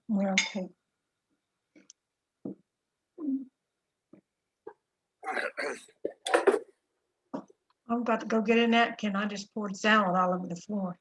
Okay. I'm about to go get a napkin. I just poured salad all over the floor.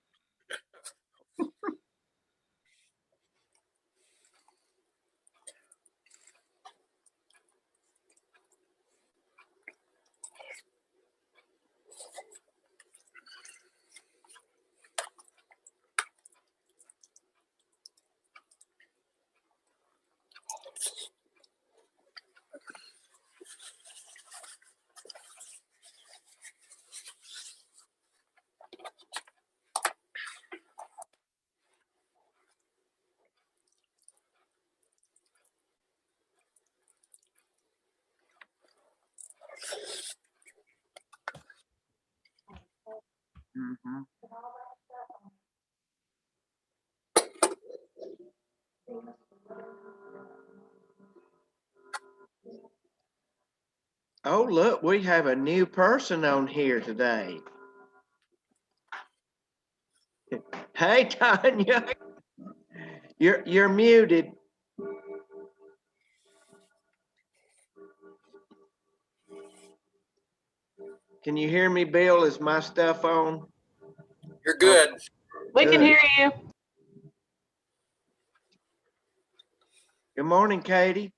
Mm-hmm. Oh, look, we have a new person on here today. Hey, Tanya, you're muted. Can you hear me, Bill? Is my stuff on? You're good. We can hear you. Good morning, Katie.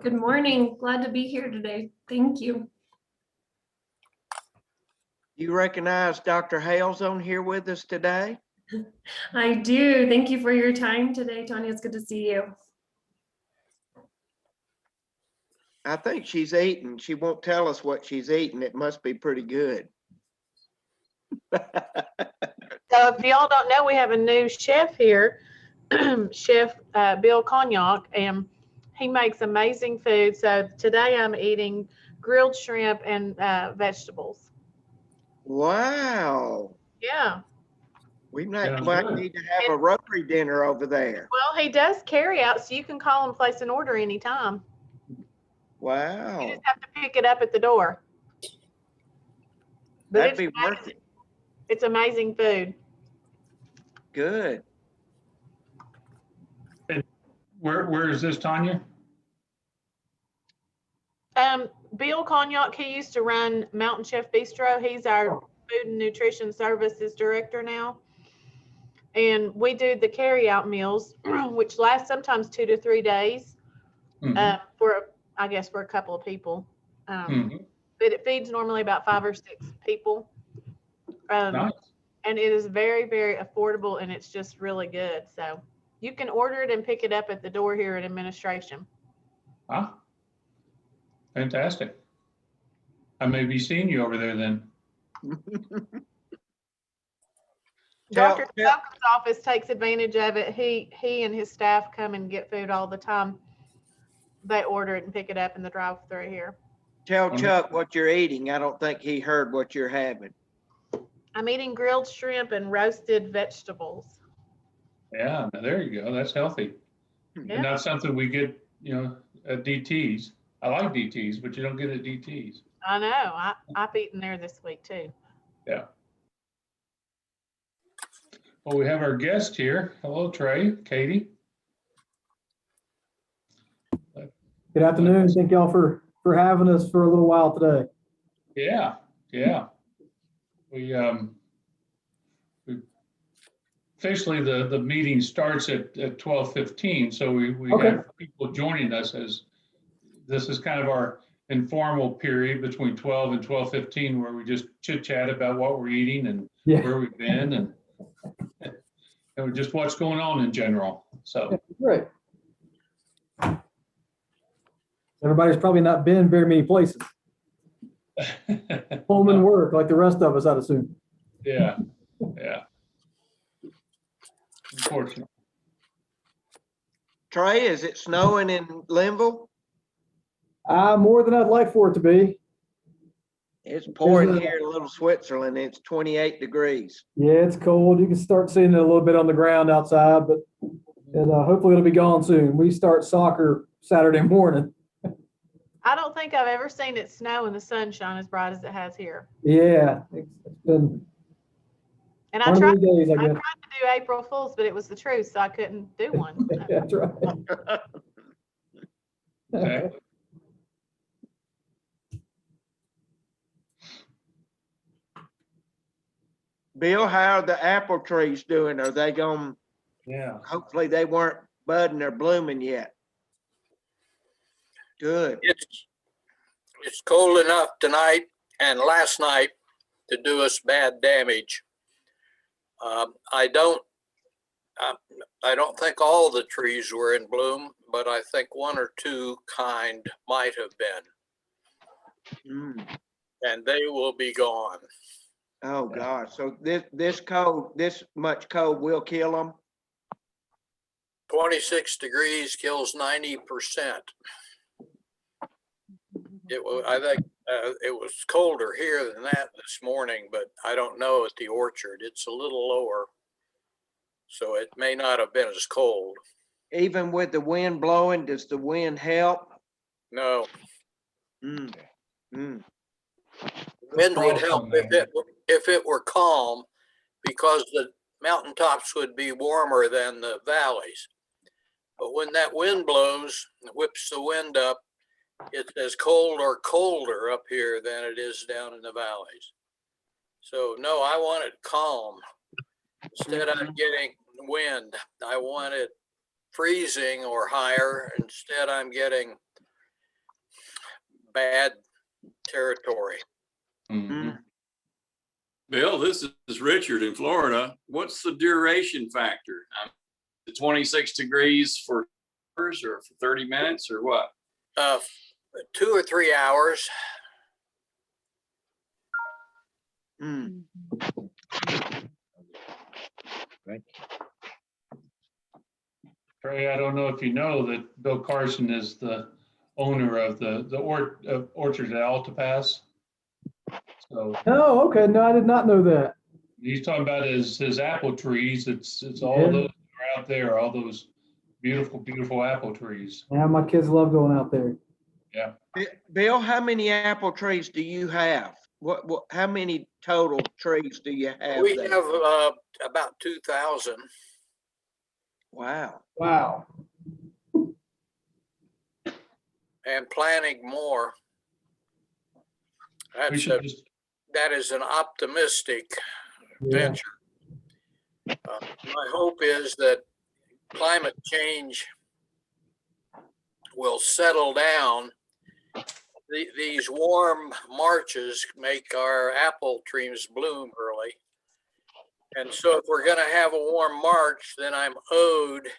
Good morning. Glad to be here today. Thank you. You recognize Dr. Hales on here with us today? I do. Thank you for your time today, Tanya. It's good to see you. I think she's eating. She won't tell us what she's eating. It must be pretty good. So if y'all don't know, we have a new chef here, Chef Bill Cognac, and he makes amazing food. So today I'm eating grilled shrimp and vegetables. Wow. Yeah. We might good. need to have a Rotary dinner over there. Well, he does carry out, so you can call and place an order anytime. Wow. You just have to pick it up at the door. But That'd be worth it. It's amazing food. Good. Where is this, Tanya? Bill Cognac, he used to run Mountain Chef Bistro. He's our food and nutrition services director now. And we do the carry out meals, which last sometimes 2 to 3 days for a couple of people. But it feeds normally about 5 or 6 people. Nice. And it is very, very affordable, and it's just really good. So you can order it and pick it up at the door here at administration. Ah, fantastic. I may be seeing you over there then. Dr. Slocum's office takes advantage of it. He and his staff come and get food all the time. They order it and pick it up in the drive-thru here. Tell Chuck what you're eating. I don't think he heard what you're having. I'm eating grilled shrimp and roasted vegetables. Yeah, there you go. That's healthy. Yeah. And not something we get, at DTs. I like DTs, but you don't get at DTs. I know. I've eaten there this week too. Yeah. Well, we have our guest here. Hello, Trey, Katie. Good afternoon. Thank y'all for having us for a little while today. Yeah. We officially the meeting starts at 12:15, so we Okay. have people joining us as this is kind of our informal period between 12 and 12:15 where we just chit chat about what we're eating and where we've been and just what's going on in general. So Great. Everybody's probably not been very many places. Home and work like the rest of us, I'd assume. Yeah. Unfortunately. Trey, is it snowing in Linville? More than I'd like for it to be. It's pouring a- here in Little Switzerland. It's 28 degrees. Yeah, it's cold. You can start seeing it a little bit on the ground outside, but hopefully it'll be gone soon. We start soccer Saturday morning. I don't think I've ever seen it snow and the sun shine as bright as it has here. Yeah, it's been And I one tried of those days, I I tried guess. to do April Fools, but it was the truth, so I couldn't do one. That's right. Exactly. Bill, how are the apple trees doing? Are they going, Yeah. hopefully they weren't budding or blooming yet. Good. It's cold enough tonight and last night to do us bad damage. I don't think all the trees were in bloom, but I think one or two kind might have been, Mm. and they will be gone. Oh, gosh. So this much cold will kill them? 26 degrees kills 90%. I think it was colder here than that this morning, but I don't know at the orchard. It's a little lower, so it may not have been as cold. Even with the wind blowing, does the wind help? No, Mm. Mm. wind would Frost help on that. if it were calm, because the mountaintops would be warmer than the valleys. But when that wind blows, it whips the wind up, it's as cold or colder up here than it is down in the valleys. So no, I want it calm. Instead I'm getting wind. I want it freezing or higher. Instead I'm getting bad territory. Mhm. Bill, this is Richard in Florida. What's the duration factor? 26 degrees for hours or for 30 minutes or what? 2 or 3 hours. Mm. Trey, I don't know if you know that Bill Carson is the owner of the orchard at Alta Pass. So Oh, okay. No, I did not know that. he's talking about his apple trees. It's all Yeah. those that are out there, all those beautiful, beautiful apple trees. Yeah, my kids love going out there. Yeah. Bill, how many apple trees do you have? How many total trees do you have We there? have about 2,000. Wow. Wow. And planning more. We should just, That is an optimistic Yeah. venture. My hope is that climate change will settle down. These warm Marches make our apple trees bloom early. And so if we're going to have a warm March, then I'm owed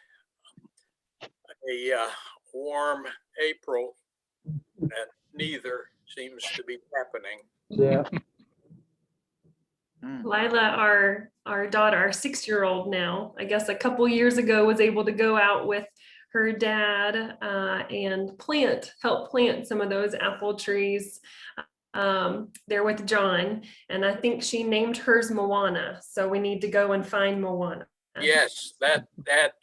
a warm April, and neither seems to be happening. Yeah. Lila, our daughter, our 6-year-old now, I guess a couple years ago, was able to go out with her dad and help plant some of those apple trees there with John. And I think she named hers Moana. So we need to go and find Moana. Yes, that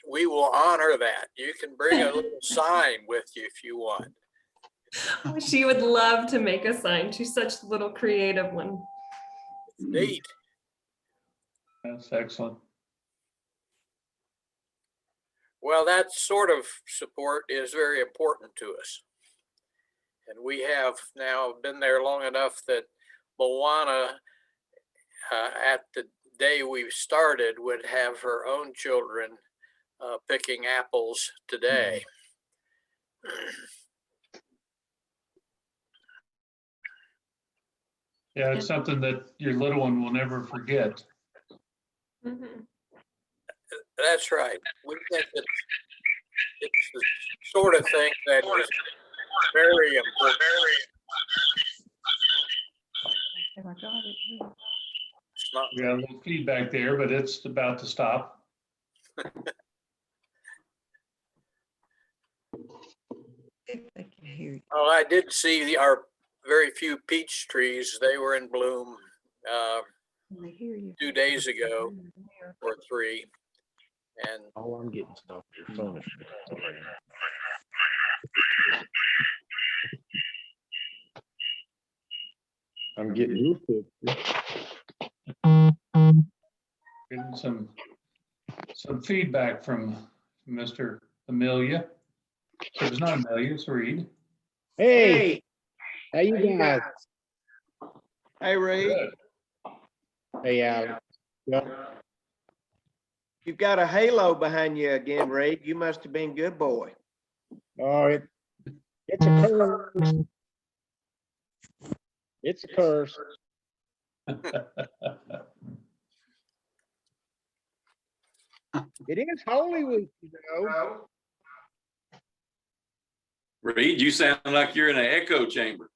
we will honor that. You can bring a little sign with you if you want. She would love to make a sign. She's such a little creative one. Neat. that's excellent. Well, that sort of support is very important to us. And we have now been there long enough that Moana, at the day we started, would have her own children picking apples today. Yeah, it's something that your little one will never forget. Mhm. That's right. We think that it's the sort of thing that is very important. It's not. We got a little feedback there, but it's about to stop. If they can hear you. Oh, I did see our very few peach trees. They were in bloom 2 days ago or 3. And Oh, I'm getting stuff. Your phone is. I'm getting your picture. Getting some feedback from Mr. Amelia. So it's not Amelia, it's Reed. Hey, how you guys? Hey, Ray, Good. Hey, Alex. Yeah. you've got a halo behind you again, Ray. You must have been good boy. Oh, it's a curse. It's a curse. It is Holy Week, you know. Reed, you sound like you're in an echo chamber.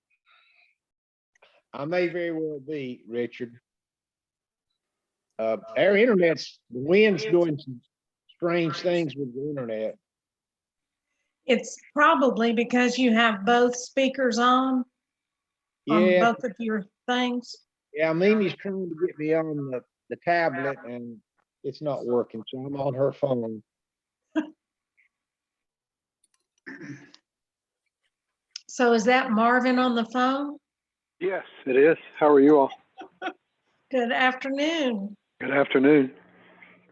I may very well be, Richard. Our internet's, the wind's doing some strange things with the internet. It's probably because you have both speakers on Yeah, both of your things. yeah, Mimi's trying to get me on the tablet and it's not working, so I'm on her phone. So is that Marvin on the phone? Yes, it is. How are you all? Good afternoon. Good afternoon.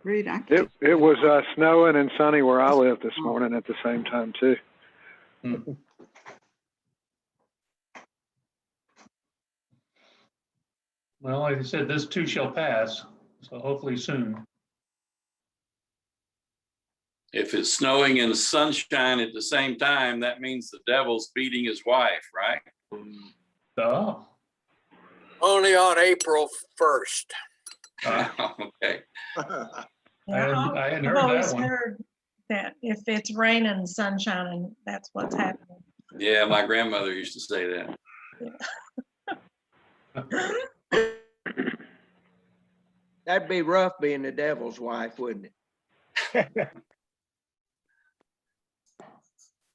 Reed, I It was snowing and sunny where I live this morning at the same time too. Well, like I said, this too shall pass, so hopefully soon. If it's snowing and sunshine at the same time, that means the devil's beating his wife, right? Oh, only on April 1st. Okay. Yeah, I hadn't I've heard always that one. heard that if it's raining and sunshine, that's what's happening. Yeah, my grandmother used to say that. That'd be rough being the devil's wife, wouldn't it?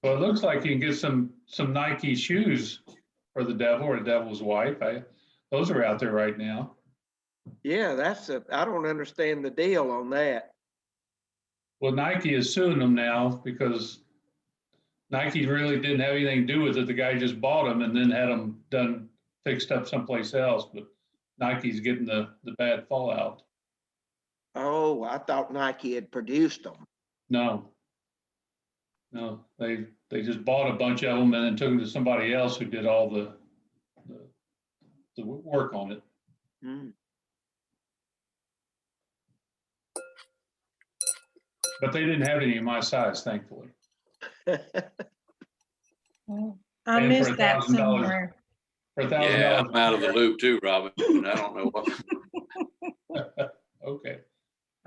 Well, it looks like you can get some Nike shoes for the devil or the devil's wife. Those are out there right now. Yeah, I don't understand the deal on that. Well, Nike is suing them now because Nike really didn't have anything to do with it. The guy just bought them and then had them fixed up someplace else, but Nike's getting the bad fallout. Oh, I thought Nike had produced them. No, they just bought a bunch of them and then took them to somebody else who did all the work on it. Mm. But they didn't have any of my size, thankfully. Well, I And for missed that $1,000 somewhere. For $1,000. Yeah, I'm out of the loop too, Robin. I don't know what. Okay,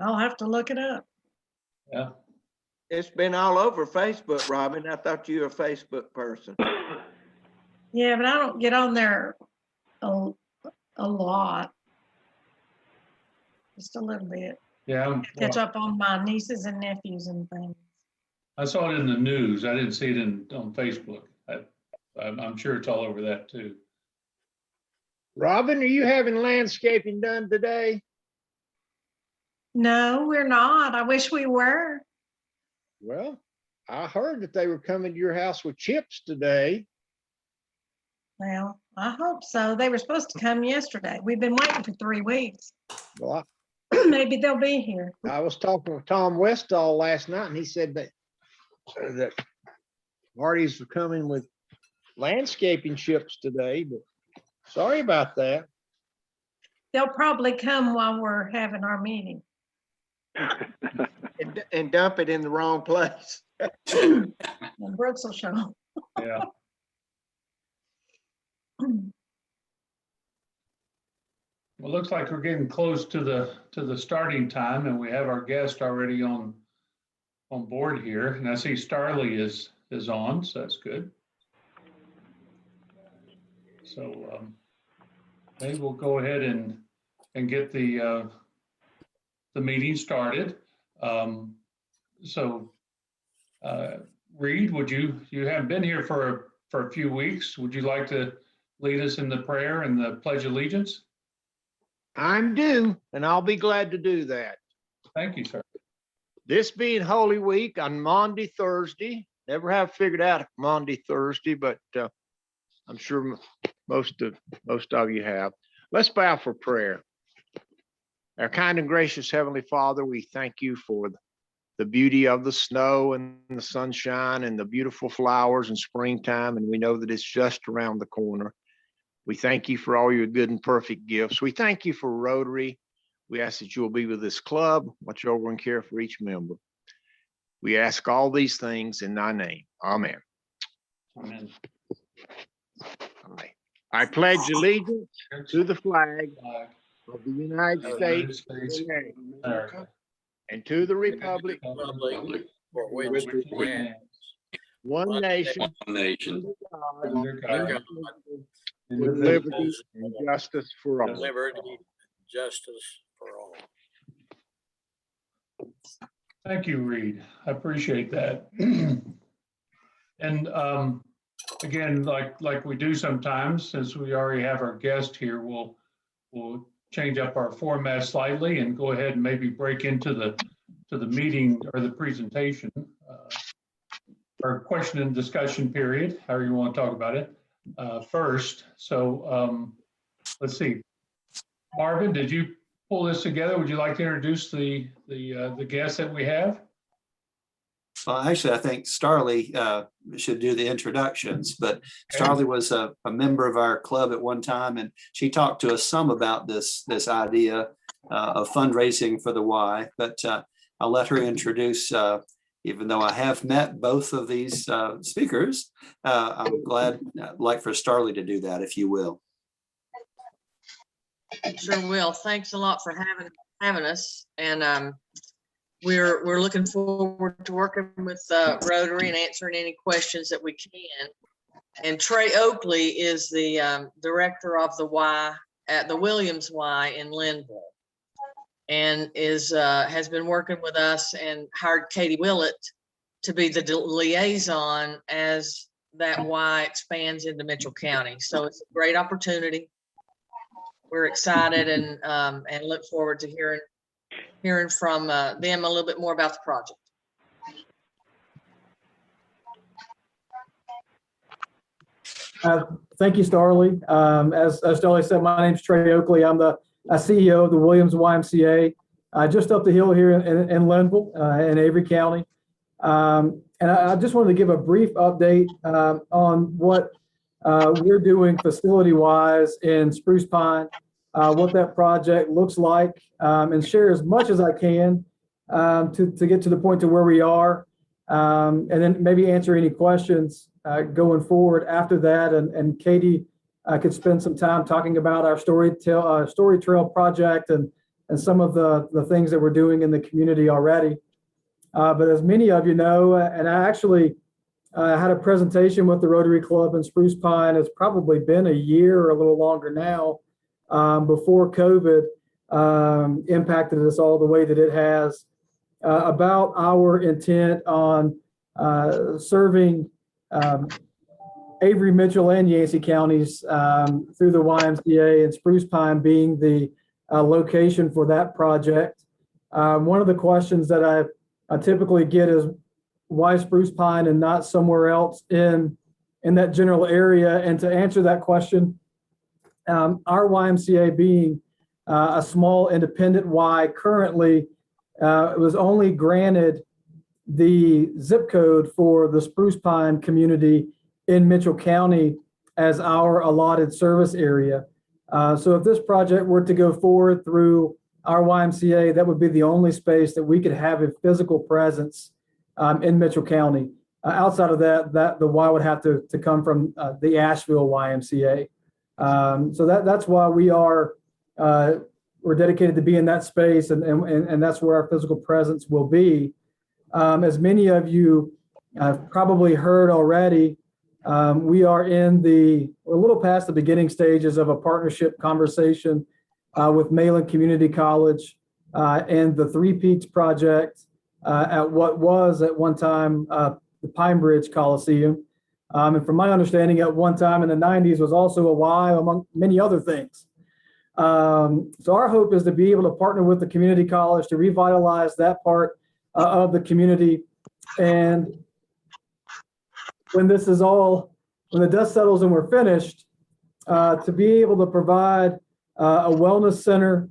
I'll have to look it up. yeah. It's been all over Facebook, Robin. I thought you were a Facebook person. Yeah, but I don't get on there a lot. Just a little bit. Yeah, Catch well, up on my nieces and nephews and things. I saw it in the news. I didn't see it on Facebook. I'm sure it's all over that too. Robin, are you having landscaping done today? No, we're not. I wish we were. Well, I heard that they were coming to your house with chips today. Well, I hope so. They were supposed to come yesterday. We've been waiting for 3 weeks. Well, Maybe they'll be here. I was talking with Tom Westall last night and he said that Marty's were coming with landscaping chips today, but sorry about that. They'll probably come while we're having our meeting. And dump it in the wrong place. And Brooks will show. Yeah. Well, looks like we're getting close to the starting time, and we have our guest already on board here. And I see Starley is on, so that's good. So maybe we'll go ahead and get the meeting started. Reed, you haven't been here for for a few weeks. Would you like to lead us in the prayer and the Pledge of Allegiance? I'm due, and I'll be glad to do that. Thank you, sir. This being Holy Week on Maundy, Thursday, never have figured out Maundy, Thursday, but I'm sure most of you have. Let's bow for prayer. Our kind and gracious Heavenly Father, we thank you for the beauty of the snow and the sunshine and the beautiful flowers in springtime, and we know that it's just around the corner. We thank you for all your good and perfect gifts. We thank you for Rotary. We ask that you will be with this club, watch over and care for each member. We ask all these things in thy name. Amen. Amen. I pledge allegiance to the flag of the United United States States of of America America. and to the republic, Republic for which Which it we stands, one one nation, One nation. under God, under under God, God, with liberty and indivisible, justice for all. liberty, justice for all. Thank you, Reed. I appreciate that. And again, like we do sometimes, since we already have our guest here, we'll change up our format slightly and go ahead and maybe break into the meeting or the presentation, or question and discussion period, however you want to talk about it, first. So let's see. Marvin, did you pull this together? Would you like to introduce the guest that we have? Well, actually, I think Starley should do the introductions, but Starley was a member of our club at one time, and she talked to us some about this idea of fundraising for the Y, but I'll let her introduce, even though I have met both of these speakers, I'm glad, I'd like for Starley to do that, if you will. Sure will. Thanks a lot for having us, and we're looking forward to working with Rotary and answering any questions that we can. And Trey Oakley is the director of the Y at the Williams Y in Linville, and has been working with us and hired Katie Willett to be the liaison as that Y expands into Mitchell County. So it's a great opportunity. We're excited and look forward to hearing from them a little bit more about the project. Thank you, Starley. As Starley said, my name's Trey Oakley. I'm the CEO of the Williams YMCA, just up the hill here in Linville, in Avery County. And I just wanted to give a brief update on what we're doing facility-wise in Spruce Pine, what that project looks like, and share as much as I can to get to the point to where we are, and then maybe answer any questions going forward after that. And Katie could spend some time talking about our story trail project and some of the things that we're doing in the community already. But as many of you know, and I actually had a presentation with the Rotary Club in Spruce Pine. It's probably been a year or a little longer now, before COVID impacted us all the way that it has, about our intent on serving Avery, Mitchell, and Yancey counties through the YMCA, and Spruce Pine being the location for that project. One of the questions that I typically get is, why Spruce Pine and not somewhere else in that general area? And to answer that question, our YMCA being a small independent Y currently, it was only granted the zip code for the Spruce Pine community in Mitchell County as our allotted service area. So if this project were to go forward through our YMCA, that would be the only space that we could have a physical presence in Mitchell County. Outside of that, the Y would have to come from the Asheville YMCA. So that's why we're dedicated to be in that space, and that's where our physical presence will be. As many of you have probably heard already, we are we're a little past the beginning stages of a partnership conversation with Malin Community College and the Three Peaks project at what was at one time the Pine Bridge Coliseum. And from my understanding, at one time in the 90s was also a Y among many other things. So our hope is to be able to partner with the community college to revitalize that part of the community. And when this is all, when the dust settles and we're finished, to be able to provide a wellness center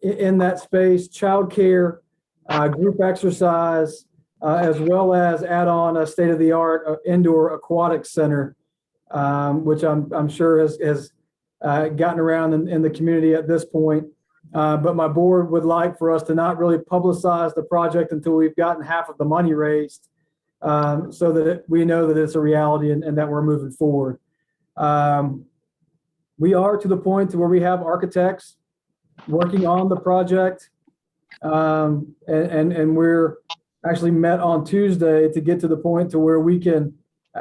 in that space, childcare, group exercise, as well as add on a state-of-the-art indoor aquatic center, which I'm sure has gotten around in the community at this point. But my board would like for us to not really publicize the project until we've gotten half of the money raised, so that we know that it's a reality and that we're moving forward. We are to the point to where we have architects working on the project, and we're actually met on Tuesday to get to the point to where we can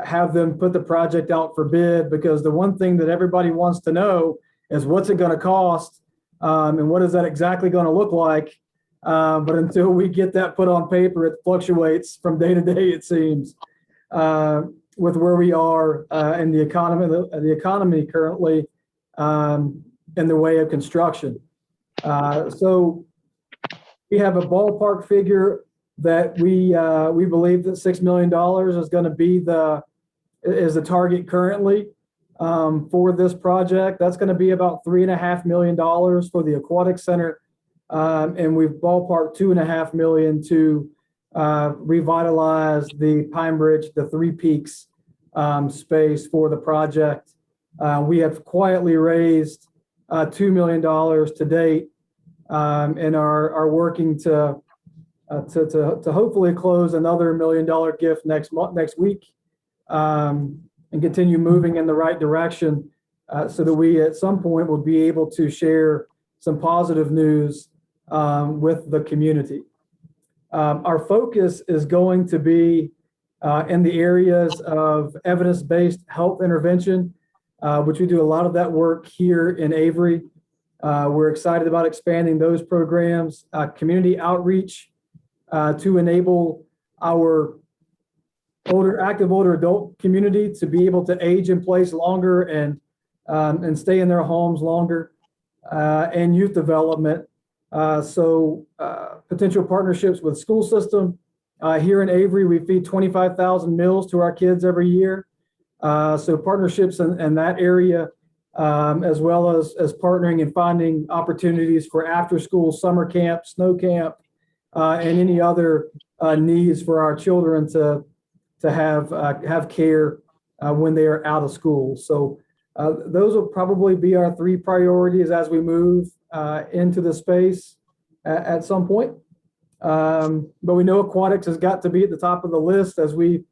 have them put the project out for bid, because the one thing that everybody wants to know is what's it going to cost, and what is that exactly going to look like. But until we get that put on paper, it fluctuates from day to day, it seems, with where we are in the economy currently, in the way of construction. So we have a ballpark figure that we believe that $6 million is going to be the target currently for this project. That's going to be about $3.5 million for the aquatic center, and we've ballparked $2.5 million to revitalize the Pine Bridge, the Three Peaks space for the project. We have quietly raised $2 million to date, and are working to hopefully close another $1 million gift next week, and continue moving in the right direction, so that we at some point will be able to share some positive news with the community. Our focus is going to be in the areas of evidence-based health intervention, which we do a lot of that work here in Avery. We're excited about expanding those programs, community outreach, to enable our active older adult community to be able to age in place longer and stay in their homes longer, and youth development. So potential partnerships with school system. Here in Avery, we feed 25,000 meals to our kids every year. So partnerships in that area, as well as partnering and finding opportunities for after school summer camp, snow camp, and any other needs for our children to have care when they are out of school. So those will probably be our three priorities as we move into the space at some point. But we know aquatics has got to be at the top of the list, as we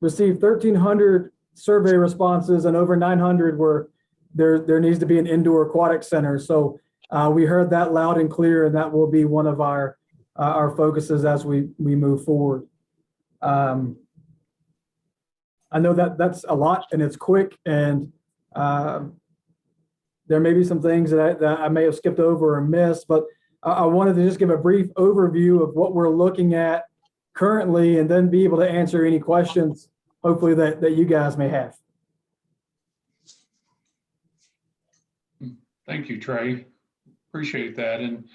received 1,300 survey responses and over 900 were there needs to be an indoor aquatic center. So we heard that loud and clear, and that will be one of our focuses as we move forward. I know that's a lot and it's quick, and there may be some things that I may have skipped over or missed, but I wanted to just give a brief overview of what we're looking at currently, and then be able to answer any questions, hopefully, that you guys may have. Thank you, Trey. Appreciate that. And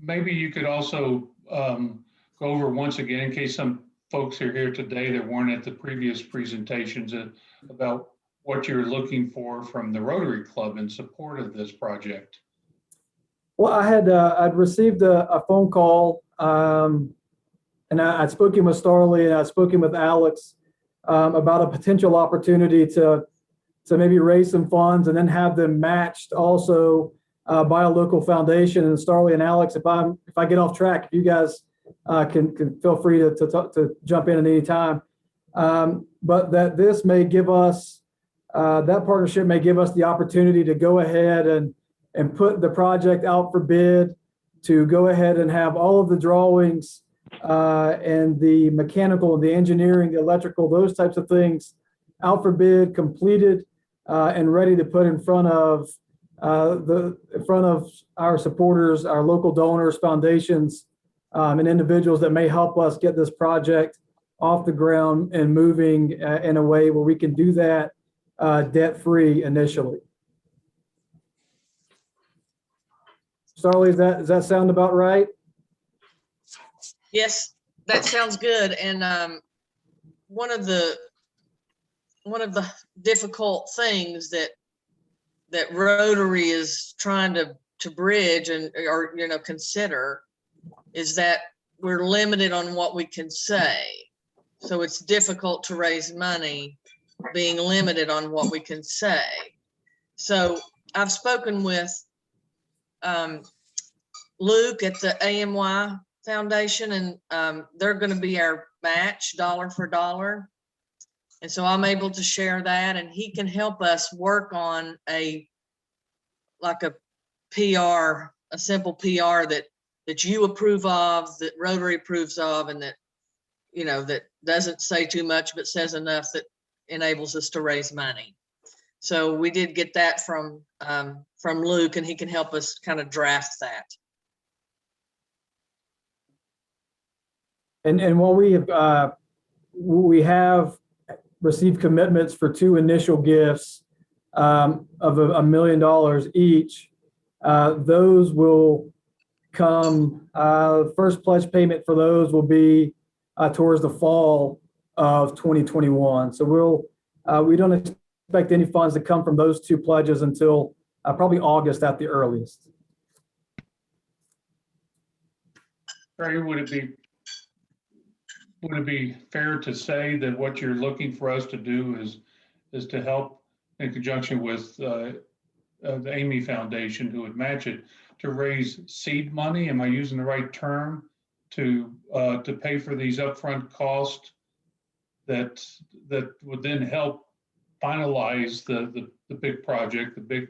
maybe you could also go over once again, in case some folks are here today that weren't at the previous presentations, about what you're looking for from the Rotary Club in support of this project. Well, I'd received a phone call, and I'd spoken with Starley and I'd spoken with Alex about a potential opportunity to maybe raise some funds and then have them matched also by a local foundation. And Starley and Alex, if I get off track, if you guys can feel free to jump in at any time. But that this may give us, that partnership may give us the opportunity to go ahead and put the project out for bid, to go ahead and have all of the drawings and the mechanical, the engineering, the electrical, those types of things out for bid, completed, and ready to put in front of our supporters, our local donors, foundations, and individuals that may help us get this project off the ground and moving in a way where we can do that debt-free initially. Starley, does that sound about right? Yes, that sounds good. And one of the difficult things that Rotary is trying to bridge or consider is that we're limited on what we can say. So it's difficult to raise money being limited on what we can say. So I've spoken with Luke at the AMY Foundation, and they're going to be our match dollar for dollar. And so I'm able to share that, and he can help us work on a PR, a simple PR that you approve of, that Rotary approves of, and that, that doesn't say too much, but says enough that enables us to raise money. So we did get that from Luke, and he can help us kind of draft that. And while we have received commitments for 2 initial gifts of $1 million each, those will come, first pledge payment for those will be towards the fall of 2021. So we don't expect any funds to come from those 2 pledges until probably August at the earliest. Barry, would it be fair to say that what you're looking for us to do is to help in conjunction with the Amy Foundation, who would match it, to raise seed money? Am I using the right term to pay for these upfront costs that would then help finalize the big project, and get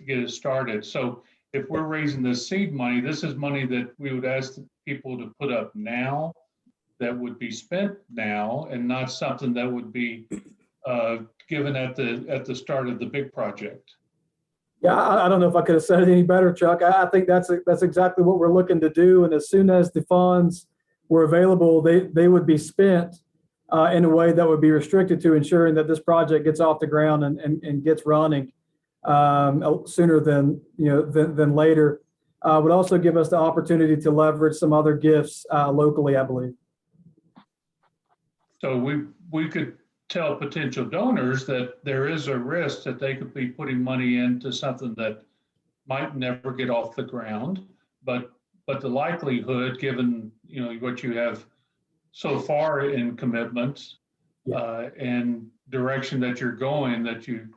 it started? So if we're raising this seed money, this is money that we would ask people to put up now, that would be spent now, and not something that would be given at the start of the big project. Yeah, I don't know if I could have said it any better, Chuck. I think that's exactly what we're looking to do. And as soon as the funds were available, they would be spent in a way that would be restricted to ensuring that this project gets off the ground and gets running sooner than later. Would also give us the opportunity to leverage some other gifts locally, I believe. So we could tell potential donors that there is a risk that they could be putting money into something that might never get off the ground, but the likelihood, given what you have so far in commitments and direction that you're going, that you,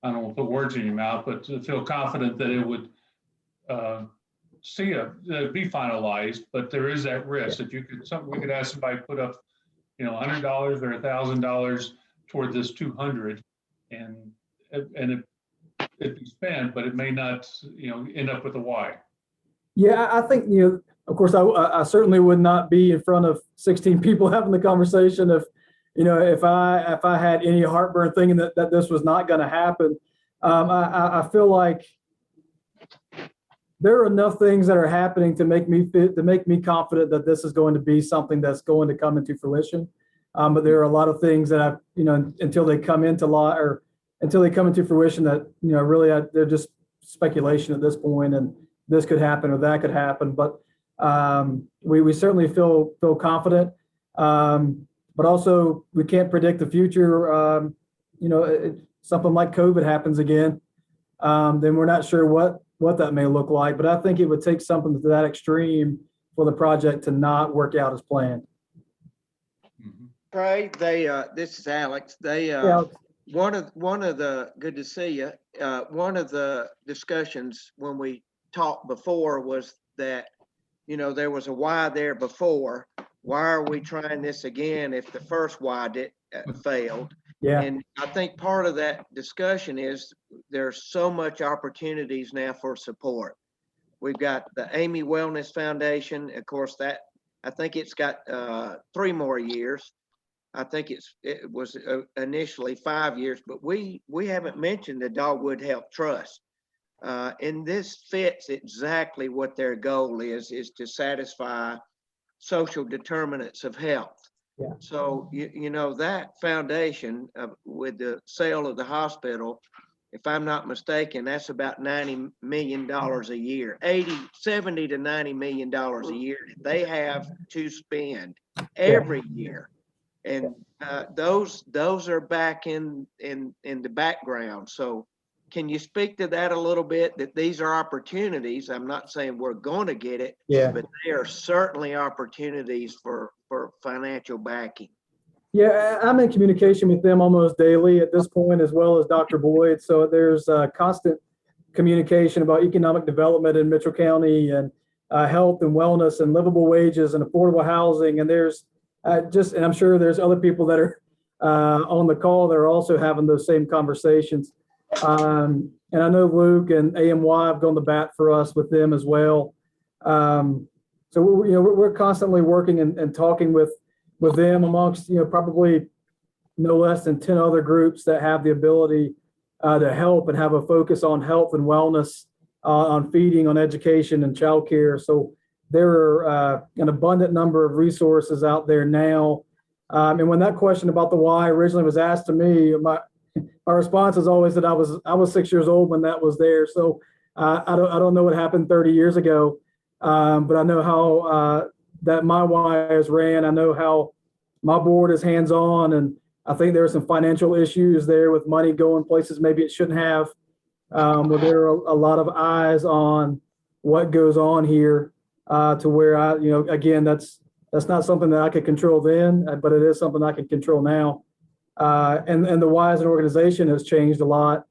I don't want to put words in your mouth, but to feel confident that it would be finalized, but there is that risk that we could ask somebody to put up $100 or $1,000 toward this 200, and it be spent, but it may not, end up with a Y. Yeah, I think, of course, I certainly would not be in front of 16 people having the conversation if I had any heartburn thinking that this was not going to happen. I feel like there are enough things that are happening to make me confident that this is going to be something that's going to come into fruition. But there are a lot of things that until they come into fruition, that really they're just speculation at this point, and this could happen or that could happen. But we certainly feel confident. But also we can't predict the future. Something like COVID happens again, then we're not sure what that may look like. But I think it would take something to that extreme for the project to not work out as planned. Trey, this is Alex. One of the, good to see you. One of the discussions when we talked before was that, there was a why there before. Why are we trying this again if the first why failed? Yeah. And I think part of that discussion is there's so much opportunities now for support. We've got the Amy Wellness Foundation. Of course, I think it's got 3 more years. I think it was initially 5 years, but we haven't mentioned the Dogwood Health Trust. And this fits exactly what their goal is to satisfy social determinants of health. Yeah. So, you know, that foundation with the sale of the hospital, if I'm not mistaken, that's about $90 million a year, 70 to $90 million a year that they have to spend every year. And those are back in the background. So can you speak to that a little bit, that these are opportunities? I'm not saying we're going to get it, Yeah. but they are certainly opportunities for financial backing. Yeah, I'm in communication with them almost daily at this point, as well as Dr. Boyd. So there's constant communication about economic development in Mitchell County, and health and wellness and livable wages and affordable housing. And there's and I'm sure there's other people that are on the call that are also having those same conversations. And I know Luke and AMY have gone to bat for us with them as well. So we're constantly working and talking with them amongst, probably no less than 10 other groups that have the ability to help and have a focus on health and wellness, on feeding, on education and childcare. So there are an abundant number of resources out there now. And when that question about the why originally was asked to me, my response is always that I was 6 years old when that was there. So I don't know what happened 30 years ago, but I know how that my why is ran. I know how my board is hands-on, and I think there are some financial issues there with money going places maybe it shouldn't have. But there are a lot of eyes on what goes on here, to where again, that's not something that I could control then, but it is something I can control now. And the why as an organization has changed a lot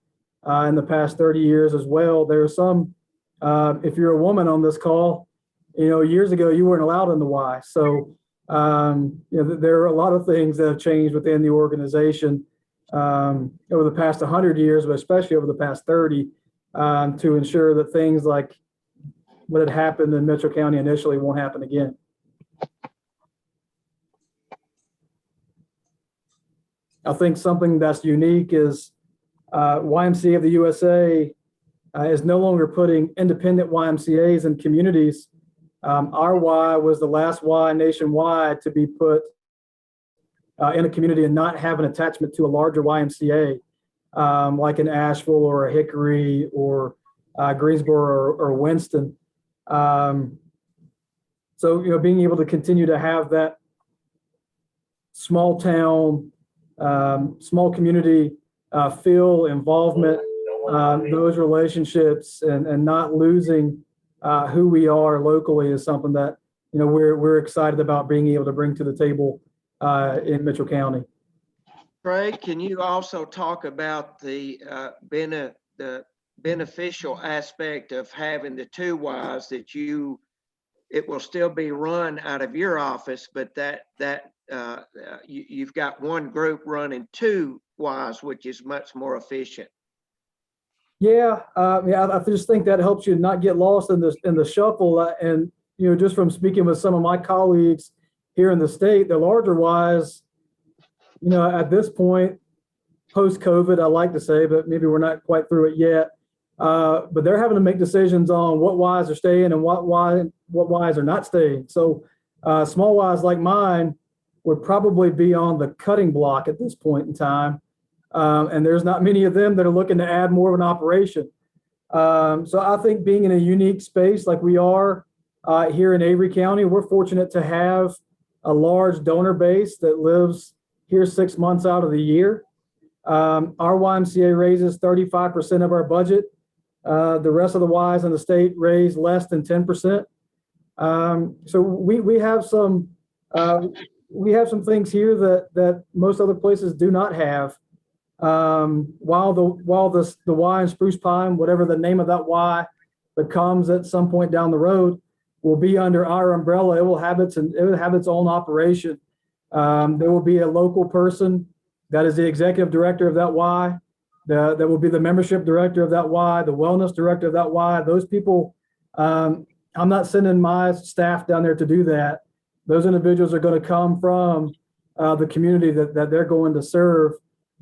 in the past 30 years as well. There are some, if you're a woman on this call, years ago you weren't allowed in the why. So there are a lot of things that have changed within the organization over the past 100 years, but especially over the past 30, to ensure that things like what had happened in Mitchell County initially won't happen again. I think something that's unique is YMCA of the USA is no longer putting independent YMCAs in communities. Our Y was the last Y nationwide to be put in a community and not have an attachment to a larger YMCA, like an Asheville or a Hickory or Greensboro or Winston. So, being able to continue to have that small town, small community feel, involvement, those relationships, and not losing who we are locally is something that we're excited about being able to bring to the table in Mitchell County. Craig, can you also talk about the beneficial aspect of having the two Ys, that it will still be run out of your office, but that you've got one group running two Ys, which is much more efficient? Yeah, I just think that helps you not get lost in the shuffle. And just from speaking with some of my colleagues here in the state, the larger Ys, at this point, post-COVID, I like to say, but maybe we're not quite through it yet. But they're having to make decisions on what Ys are staying and what Ys are not staying. So small Ys like mine would probably be on the cutting block at this point in time. And there's not many of them that are looking to add more of an operation. So I think being in a unique space like we are here in Avery County, we're fortunate to have a large donor base that lives here 6 months out of the year. Our YMCA raises 35% of our budget. The rest of the Ys in the state raise less than 10%. So we have some things here that most other places do not have. While the Y in Spruce Pine, whatever the name of that Y becomes at some point down the road, will be under our umbrella. It will have its own operation. There will be a local person that is the executive director of that Y. That will be the membership director of that Y, the wellness director of that Y. Those people, I'm not sending my staff down there to do that. Those individuals are going to come from the community that they're going to serve.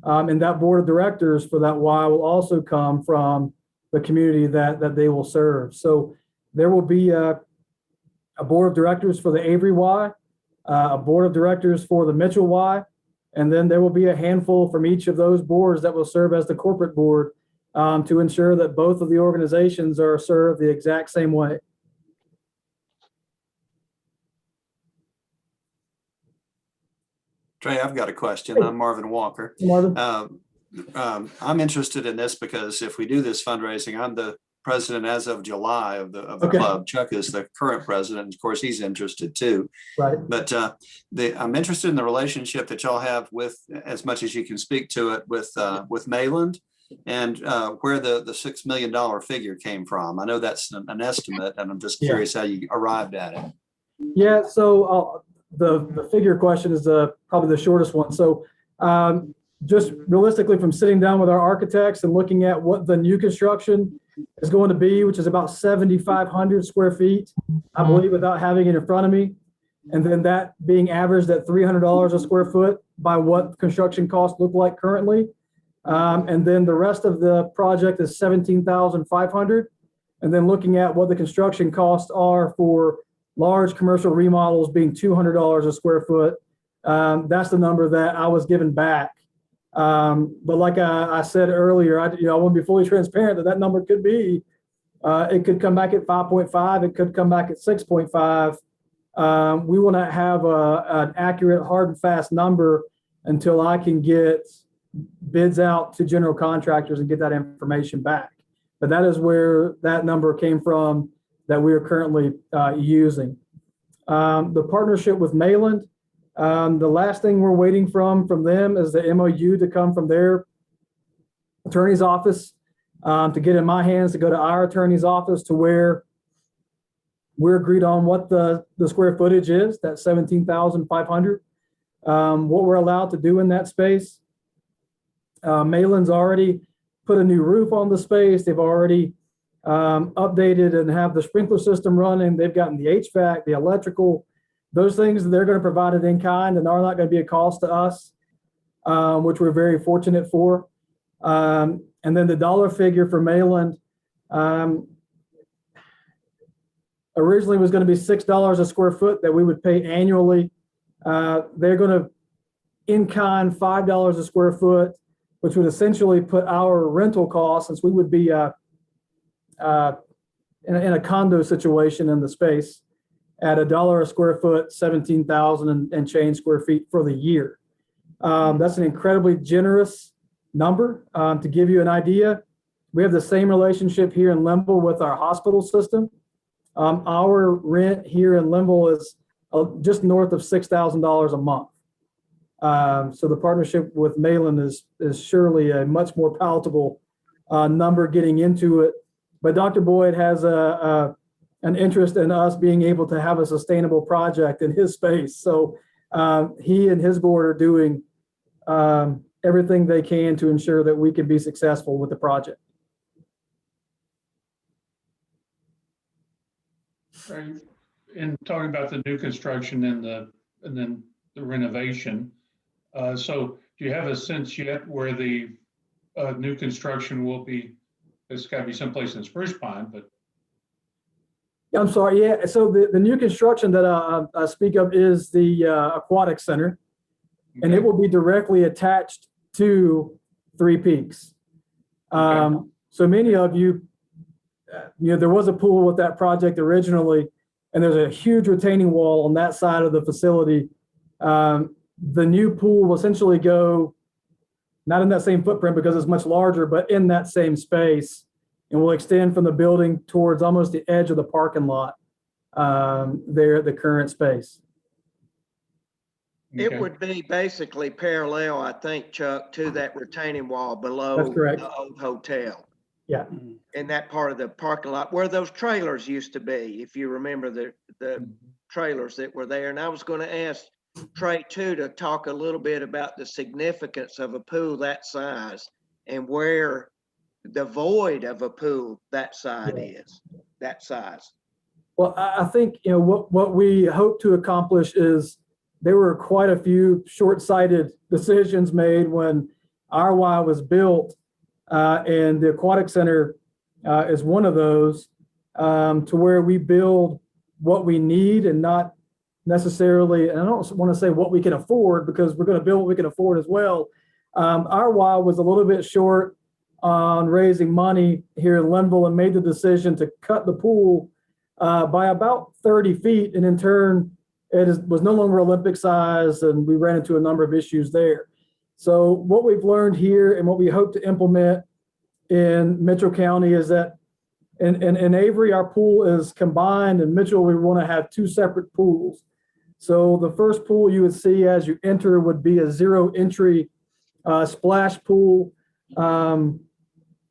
And that board of directors for that Y will also come from the community that they will serve. So there will be a board of directors for the Avery Y. a board of directors for the Mitchell Y, and then there will be a handful from each of those boards that will serve as the corporate board to ensure that both of the organizations are served the exact same way. Trey, I've got a question. I'm Marvin Walker. Marvin? I'm interested in this because if we do this fundraising, I'm the president as of July of the Okay. club. Chuck is the current president. Of course, he's interested too. Right. But I'm interested in the relationship that y'all have with, as much as you can speak to it, with Mayland, and where the $6 million figure came from. I know that's an estimate, and I'm just curious how you arrived at it. Yeah, so the figure question is probably the shortest one. So just realistically, from sitting down with our architects and looking at what the new construction is going to be, which is about 7,500 square feet, I believe, without having it in front of me. And then that being averaged at $300 a square foot by what construction costs look like currently. And then the rest of the project is 17,500. And then looking at what the construction costs are for large commercial remodels being $200 a square foot. That's the number that I was given back. But like I said earlier, I want to be fully transparent that number could be, it could come back at 5.5, it could come back at 6.5. We want to have an accurate, hard and fast number until I can get bids out to general contractors and get that information back. But that is where that number came from that we are currently using. The partnership with Mayland, the last thing we're waiting from them is the MOU to come from their attorney's office, to get in my hands, to go to our attorney's office, to where we're agreed on what the square footage is, that 17,500, what we're allowed to do in that space. Mayland's already put a new roof on the space. They've already updated and have the sprinkler system running. They've gotten the HVAC, the electrical, those things they're going to provide it in kind and are not going to be a cost to us, which we're very fortunate for. And then the dollar figure for Mayland originally was going to be $6 a square foot that we would pay annually. They're going to in kind $5 a square foot, which would essentially put our rental costs, since we would be in a condo situation in the space, at $1 a square foot, 17,000 and change square feet for the year. That's an incredibly generous number. To give you an idea, we have the same relationship here in Linville with our hospital system. Our rent here in Linville is just north of $6,000 a month. So the partnership with Mayland is surely a much more palatable number getting into it. But Dr. Boyd has an interest in us being able to have a sustainable project in his space. So he and his board are doing everything they can to ensure that we can be successful with the project. In talking about the new construction and then the renovation, so do you have a sense yet where the new construction will be? It's got to be someplace in Spruce Pine, but. I'm sorry. Yeah. So the new construction that I speak of is the aquatic center, and it will be directly attached to Three Peaks. So many of you, there was a pool with that project originally, and there's a huge retaining wall on that side of the facility. The new pool will essentially go not in that same footprint because it's much larger, but in that same space, and will extend from the building towards almost the edge of the parking lot there at the current space. It would be basically parallel, I think, Chuck, to that retaining wall below That's correct. the old hotel. Yeah. In that part of the parking lot where those trailers used to be, if you remember the trailers that were there. And I was going to ask Trey too to talk a little bit about the significance of a pool that size and where the void of a pool that size is, that size. Well, I think, what we hope to accomplish is there were quite a few short-sighted decisions made when our Y was built, and the aquatic center is one of those, to where we build what we need and not necessarily, and I don't want to say what we can afford because we're going to build what we can afford as well. Our Y was a little bit short on raising money here in Linville and made the decision to cut the pool by about 30 feet. And in turn, was no longer Olympic size, and we ran into a number of issues there. So what we've learned here and what we hope to implement in Mitchell County is that in Avery, our pool is combined. In Mitchell, we want to have two separate pools. So the first pool you would see as you enter would be a zero entry splash pool,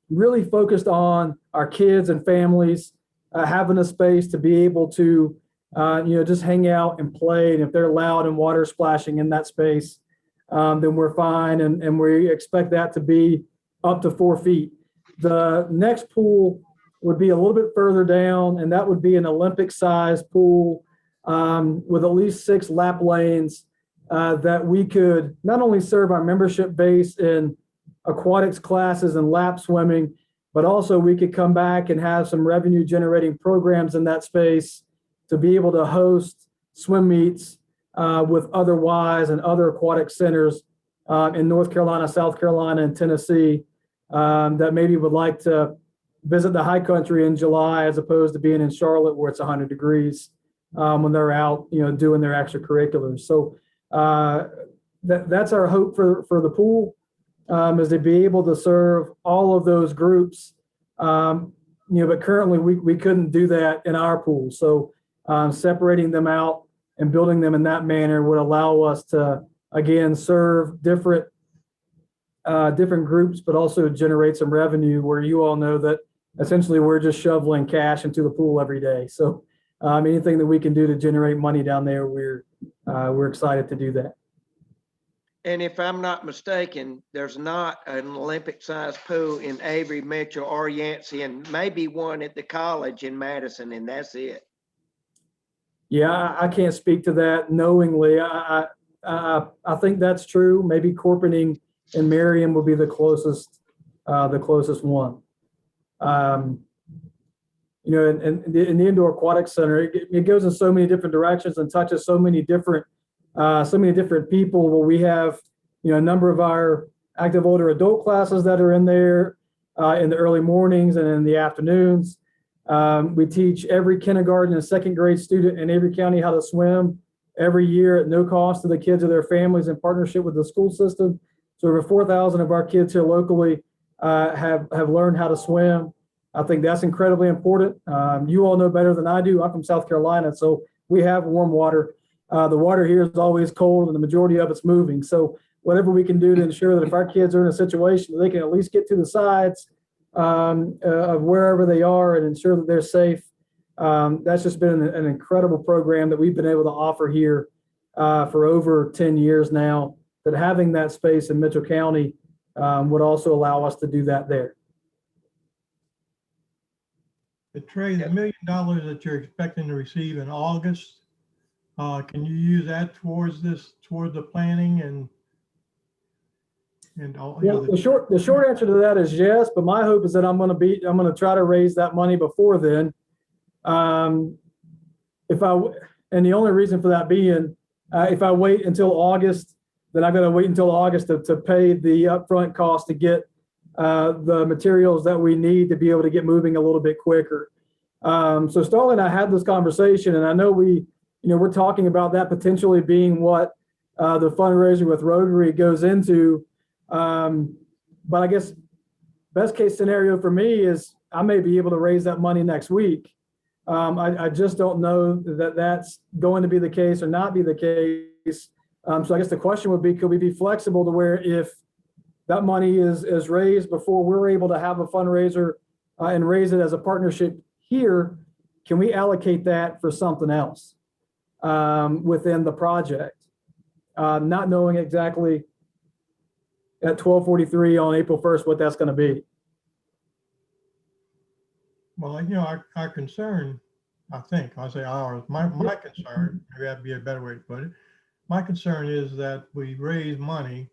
really focused on our kids and families having a space to be able to just hang out and play. And if they're loud and water splashing in that space, then we're fine. And we expect that to be up to 4 feet. The next pool would be a little bit further down, and that would be an Olympic sized pool with at least 6 lap lanes that we could not only serve our membership base in aquatics classes and lap swimming, but also we could come back and have some revenue generating programs in that space to be able to host swim meets with other Ys and other aquatic centers in North Carolina, South Carolina, and Tennessee that maybe would like to visit the high country in July as opposed to being in Charlotte where it's 100 degrees when they're out, doing their extracurriculars. So that's our hope for the pool, is to be able to serve all of those groups. But currently we couldn't do that in our pool. So separating them out and building them in that manner would allow us to, again, serve different groups, but also generate some revenue where you all know that essentially we're just shoveling cash into the pool every day. So anything that we can do to generate money down there, we're excited to do that. And if I'm not mistaken, there's not an Olympic-sized pool in Avery, Mitchell, or Yancey, and maybe one at the college in Madison, and that's it. Yeah, I can't speak to that knowingly. I think that's true. Maybe Corpening and Merriam would be the closest one. In the indoor aquatic center, it goes in so many different directions and touches so many different people. Well, we have, a number of our active older adult classes that are in there in the early mornings and in the afternoons. We teach every kindergarten and second grade student in Avery County how to swim every year at no cost to the kids or their families in partnership with the school system. So over 4,000 of our kids here locally have learned how to swim. I think that's incredibly important. You all know better than I do. I'm from South Carolina, so we have warm water. The water here is always cold and the majority of it's moving. So whatever we can do to ensure that if our kids are in a situation, they can at least get to the sides of wherever they are and ensure that they're safe. That's just been an incredible program that we've been able to offer here for over 10 years now, that having that space in Mitchell County would also allow us to do that there. But Trey, the $1 million that you're expecting to receive in August, can you use that towards the planning and all? The short answer to that is yes, but my hope is that I'm going to try to raise that money before then. And the only reason for that being, if I wait until August, then I've got to wait until August to pay the upfront cost to get the materials that we need to be able to get moving a little bit quicker. So Starley and I had this conversation, and I know we're talking about that potentially being what the fundraiser with Rotary goes into. But I guess best case scenario for me is I may be able to raise that money next week. I just don't know that that's going to be the case or not be the case. So I guess the question would be, could we be flexible to where if that money is raised before we're able to have a fundraiser and raise it as a partnership here, can we allocate that for something else within the project? Not knowing exactly at 12:43 on April 1st what that's going to be. Well, our concern, I think, I'll say ours, my concern, maybe that'd be a better way to put it. My concern is that we raise money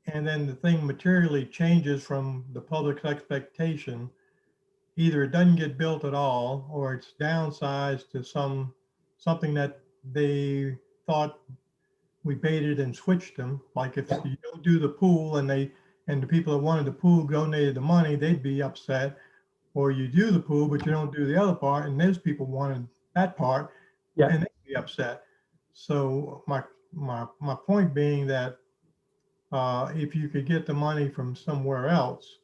and then the thing materially changes from the public's expectation. Either it doesn't get built at all, or it's downsized to something that they thought we baited and switched them. Like if you don't do the pool and the people that wanted the pool donated the money, they'd be upset. Or you do the pool, but you don't do the other part, and those people wanted that part, Yeah. and they'd be upset. So my point being that if you could get the money from somewhere else,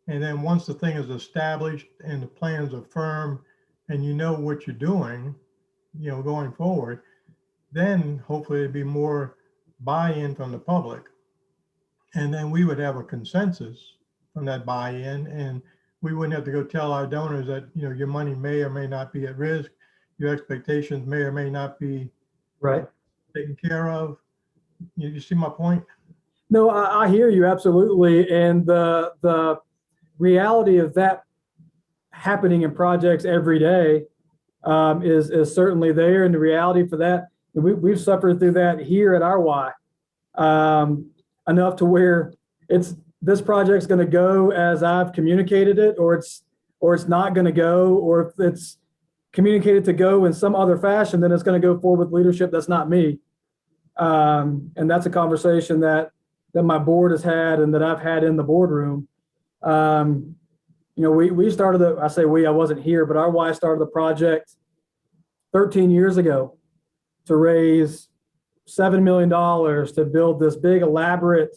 and then once the thing is established and the plans are firm, and you know what you're doing, going forward, then hopefully it'd be more buy-in from the public. And then we would have a consensus from that buy-in, and we wouldn't have to go tell our donors that, your money may or may not be at risk. Your expectations may or may not be Right. taken care of. You see my point? No, I hear you absolutely. And the reality of that happening in projects every day is certainly there. And the reality for that, we've suffered through that here at our Y enough to where this project's going to go as I've communicated it, or it's not going to go, or if it's communicated to go in some other fashion, then it's going to go forward with leadership that's not me. And that's a conversation that my board has had and that I've had in the boardroom. We started I wasn't here, but our Y started the project 13 years ago to raise $7 million to build this big, elaborate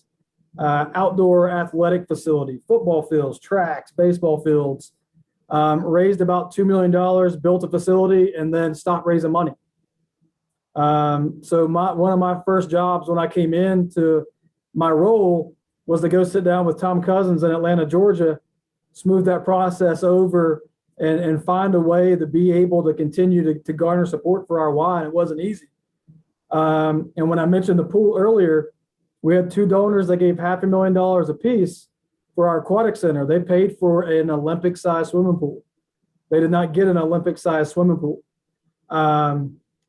outdoor athletic facility, football fields, tracks, baseball fields. Raised about $2 million, built a facility, and then stopped raising money. So one of my first jobs when I came into my role was to go sit down with Tom Cousins in Atlanta, Georgia, smooth that process over, and find a way to be able to continue to garner support for our Y. And it wasn't easy. And when I mentioned the pool earlier, we had two donors that gave $500,000 apiece for our aquatic center. They paid for an Olympic-sized swimming pool. They did not get an Olympic-sized swimming pool.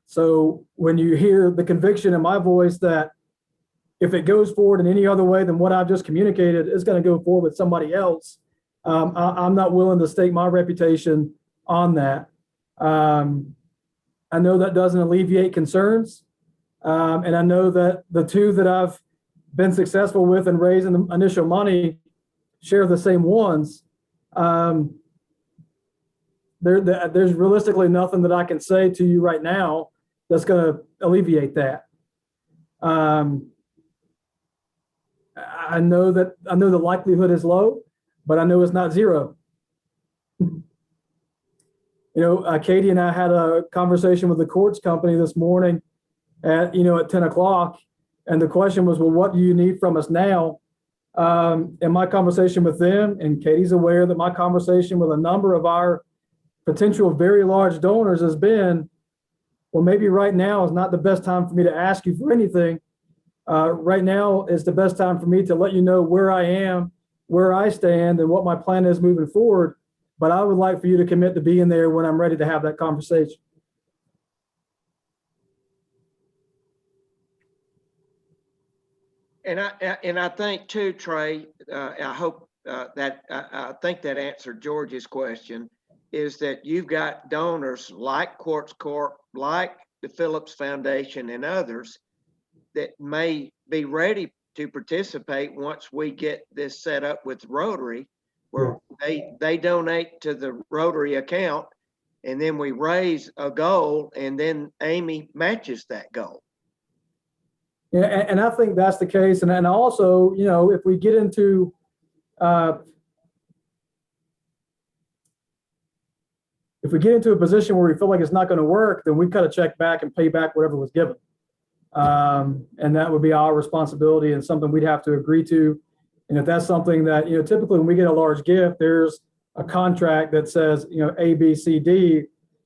So when you hear the conviction in my voice that if it goes forward in any other way than what I've just communicated, it's going to go forward with somebody else, I'm not willing to stake my reputation on that. I know that doesn't alleviate concerns. And I know that the two that I've been successful with in raising the initial money share the same ones. There's realistically nothing that I can say to you right now that's going to alleviate that. I know the likelihood is low, but I know it's not zero. Katie and I had a conversation with the courts company this morning at 10 o'clock. And the question was, well, what do you need from us now? And my conversation with them, and Katie's aware that my conversation with a number of our potential very large donors has been, well, maybe right now is not the best time for me to ask you for anything. Right now is the best time for me to let you know where I am, where I stand, and what my plan is moving forward. But I would like for you to commit to being there when I'm ready to have that conversation. And I think too, Trey, I hope I think that answered George's question, is that you've got donors like Quartz Corp, like the Phillips Foundation and others that may be ready to participate once we get this set up with Rotary, where they donate to the Rotary account, and then we raise a goal, and then Amy matches that goal. Yeah, and I think that's the case. And also, if we get into a position where we feel like it's not going to work, then we cut a check back and pay back whatever was given. And that would be our responsibility and something we'd have to agree to. And if that's something that, typically when we get a large gift, there's a contract that says, A, B, C, D,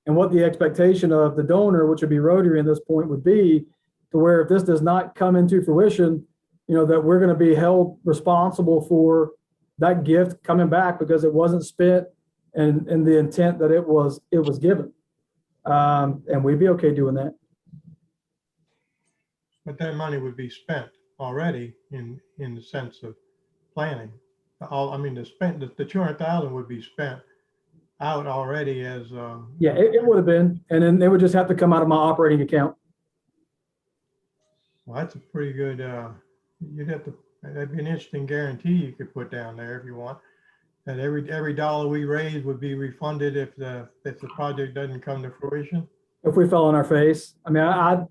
and what the expectation of the donor, which would be Rotary in this point, would be, to where if this does not come into fruition, that we're going to be held responsible for that gift coming back because it wasn't spent in the intent that it was given. And we'd be okay doing that. But that money would be spent already in the sense of planning. The 200,000 would be spent out already as, Yeah, it would have been, and then they would just have to come out of my operating account. well, that's a pretty good, you'd have to, that'd be an interesting guarantee you could put down there if you want. That every dollar we raise would be refunded if the project doesn't come to fruition. If we fell on our face, I mean, I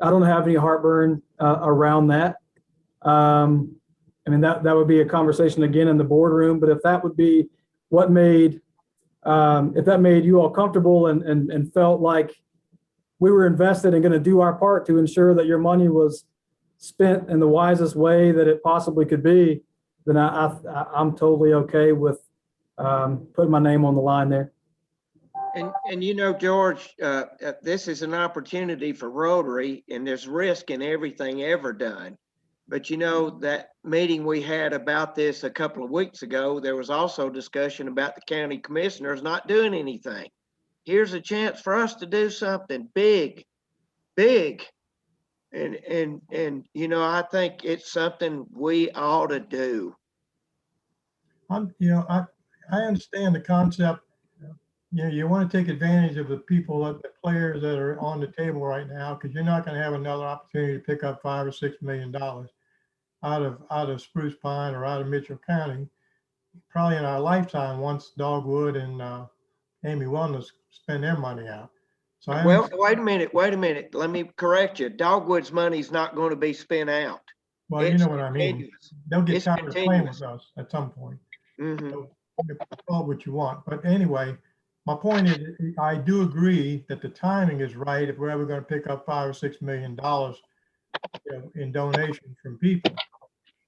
don't have any heartburn around that. I mean, that would be a conversation again in the boardroom, but if that would be what made, if that made you all comfortable and felt like we were invested and going to do our part to ensure that your money was spent in the wisest way that it possibly could be, then I'm totally okay with putting my name on the line there. And you know, George, this is an opportunity for Rotary, and there's risk in everything ever done. But you know, that meeting we had about this a couple of weeks ago, there was also discussion about the county commissioners not doing anything. Here's a chance for us to do something big, big. And you know, I think it's something we ought to do. I understand the concept. You want to take advantage of the people, the players that are on the table right now, because you're not going to have another opportunity to pick up $5 or $6 million out of Spruce Pine or out of Mitchell County, probably in our lifetime, once Dogwood and Amy Wellness spend their money out. So Well, wait a minute. Let me correct you. Dogwood's money's not going to be spent out. Well, you know what I mean. Continuous. They'll get It's tired of playing continuous. with us at some point. Mhm. So you can call it what you want. But anyway, my point is, I do agree that the timing is right if we're ever going to pick up $5 or $6 million, in donations from people.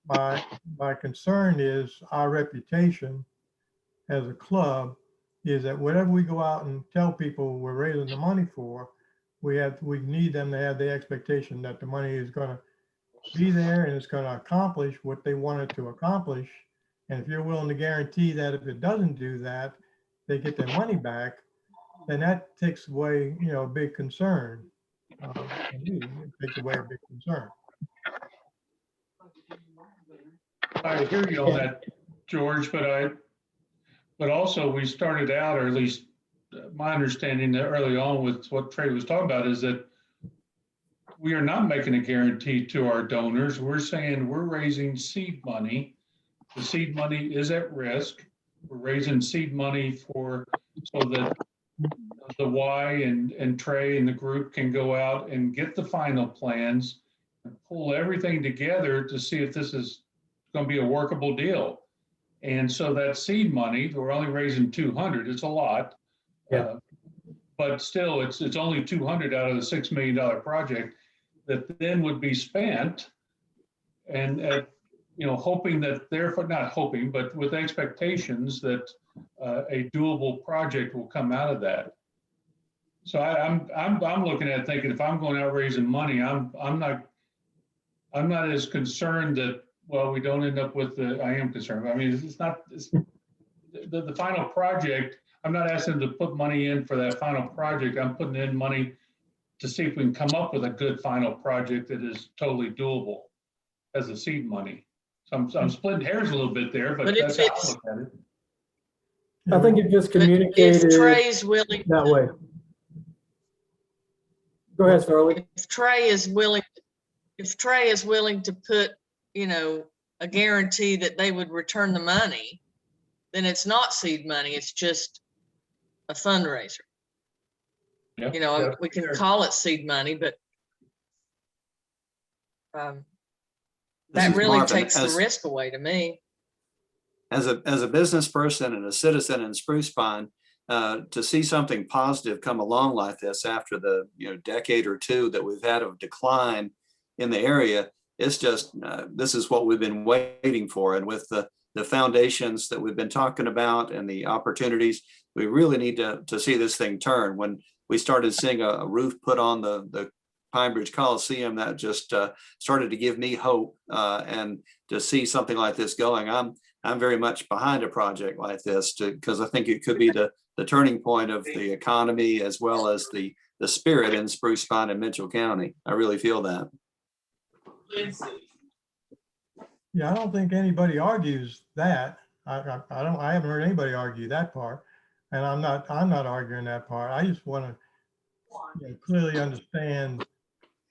My concern is our reputation as a club is that whatever we go out and tell people we're raising the money for, we need them to have the expectation that the money is going to be there and it's going to accomplish what they want it to accomplish. And if you're willing to guarantee that if it doesn't do that, they get their money back, then that takes away, a big concern. It takes away a big concern. I hear you on that, George, but also we started out, or at least my understanding that early on with what Trey was talking about is that we are not making a guarantee to our donors. We're saying we're raising seed money. The seed money is at risk. We're raising seed money so that the Y and Trey and the group can go out and get the final plans and pull everything together to see if this is going to be a workable deal. And so that seed money, we're only raising 200. It's a lot. Yeah. But still, it's only 200 out of the $6 million project that then would be spent, and hoping that therefore, not hoping, but with expectations that a doable project will come out of that. So I'm looking at it thinking, if I'm going out raising money, I'm not as concerned that, well, we don't end up with I am concerned. I mean, the final project. I'm not asking them to put money in for that final project. I'm putting in money to see if we can come up with a good final project that is totally doable as a seed money. So I'm splitting hairs a little bit there, but that's how I look at it. I think it just communicated If Trey's willing that way. Go ahead, Starley. If Trey is willing to put, a guarantee that they would return the money, then it's not seed money. It's just a fundraiser. Yep. We can call it seed money, but that really Marvin, takes the risk away to me. As a business person and a citizen in Spruce Pine, to see something positive come along like this after the decade or two that we've had of decline in the area, it's just this is what we've been waiting for. And with the foundations that we've been talking about and the opportunities, we really need to see this thing turn. When we started seeing a roof put on the Pine Bridge Coliseum, that just started to give me hope. And to see something like this going, I'm very much behind a project like this because I think it could be the turning point of the economy as well as the spirit in Spruce Pine and Mitchell County. I really feel that. Yeah, I don't think anybody argues that. I haven't heard anybody argue that part. And I'm not arguing that part. I just want to clearly understand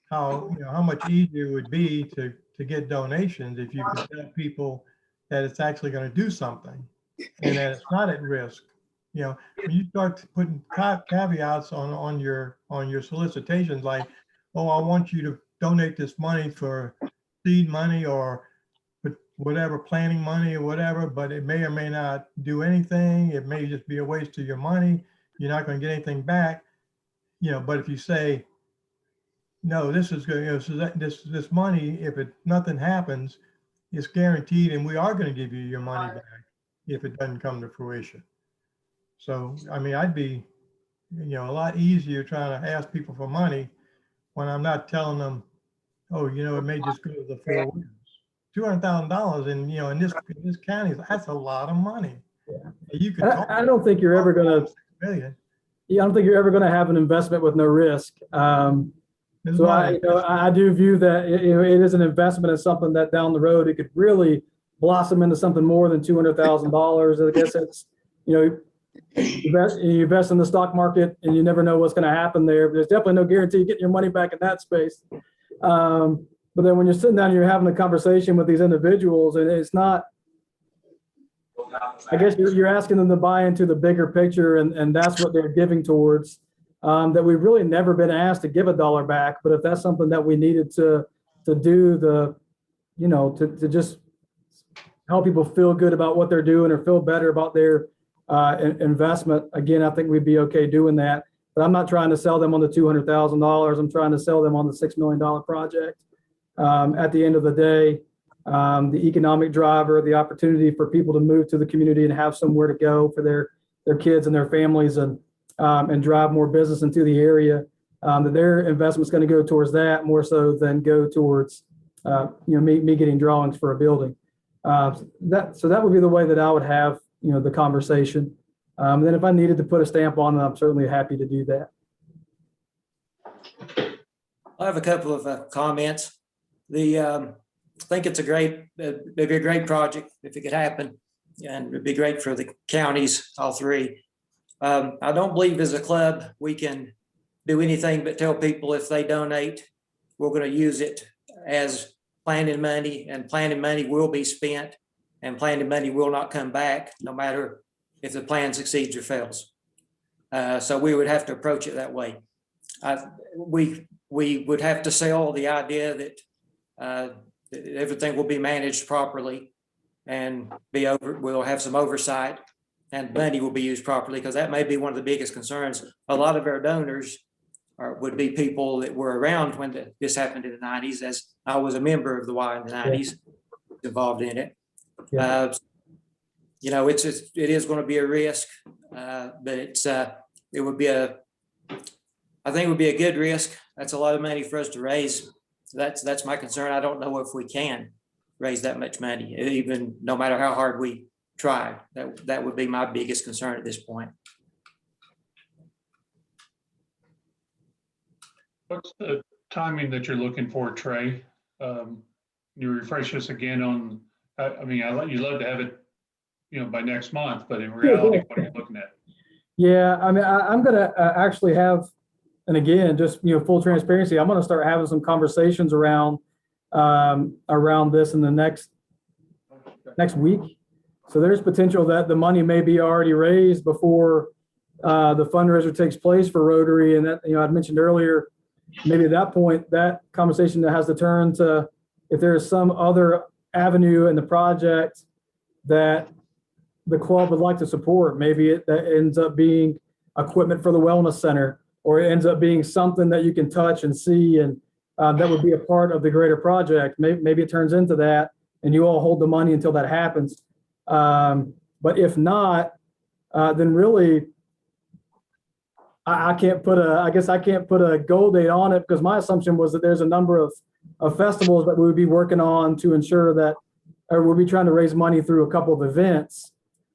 how much easier it would be to get donations if you could tell people that it's actually going to do something and that it's not at risk. When you start putting caveats on your solicitations, like, oh, I want you to donate this money for seed money or whatever, planning money or whatever, but it may or may not do anything. It may just be a waste of your money. You're not going to get anything back. But if you say, no, this is good, so that this money, if nothing happens, it's guaranteed, and we are going to give you your money back if it doesn't come to fruition. So, I mean, I'd be, a lot easier trying to ask people for money when I'm not telling them, oh, it may just go to the Four Winds. $200,000 in this county, that's a lot of money. Yeah. You could. I don't think you're ever going to. Million. Yeah, I don't think you're ever going to have an investment with no risk. So I do view that it is an investment in something that down the road it could really blossom into something more than $200,000. I guess it's you invest in the stock market and you never know what's going to happen there. There's definitely no guarantee of getting your money back in that space. But then when you're sitting down, you're having a conversation with these individuals, and it's not. I guess you're asking them to buy into the bigger picture, and that's what they're giving towards. That we've really never been asked to give $1 back, but if that's something that we needed to do to just help people feel good about what they're doing or feel better about their investment, again, I think we'd be okay doing that. But I'm not trying to sell them on the $200,000. I'm trying to sell them on the $6 million project. At the end of the day, the economic driver, the opportunity for people to move to the community and have somewhere to go for their kids and their families, and drive more business into the area, that their investment's going to go towards that more so than go towards me getting drawings for a building. So that would be the way that I would have the conversation. And then if I needed to put a stamp on it, I'm certainly happy to do that. I have a couple of comments. I think it'd be a great project if it could happen, and it'd be great for the counties, all three. I don't believe as a club we can do anything but tell people if they donate, we're going to use it as planning money, and planning money will be spent, and planning money will not come back no matter if the plan succeeds or fails. So we would have to approach it that way. We would have to sell the idea that everything will be managed properly and we'll have some oversight, and money will be used properly, because that may be one of the biggest concerns. A lot of our donors would be people that were around when this happened in the 90s, as I was a member of the Y in the 90s, involved in it. Yeah. It is going to be a risk, but I think it would be a good risk. That's a lot of money for us to raise. That's my concern. I don't know if we can raise that much money, even no matter how hard we try. That would be my biggest concern at this point. What's the timing that you're looking for, Trey? You refresh us again on, you'd love to have it, by next month, but in reality, what are you looking at? Yeah, I'm going to actually have, and again, just, full transparency, I'm going to start having some conversations around this in the next week. So there's potential that the money may be already raised before the fundraiser takes place for Rotary. And that, I'd mentioned earlier, maybe at that point, that conversation that has to turn to if there is some other avenue in the project that the club would like to support. Maybe that ends up being equipment for the wellness center, or it ends up being something that you can touch and see, and that would be a part of the greater project. Maybe it turns into that, and you all hold the money until that happens. But if not, then really, I can't put a goal date on it, because my assumption was that there's a number of festivals that we would be working on to ensure that, or we'll be trying to raise money through a couple of events.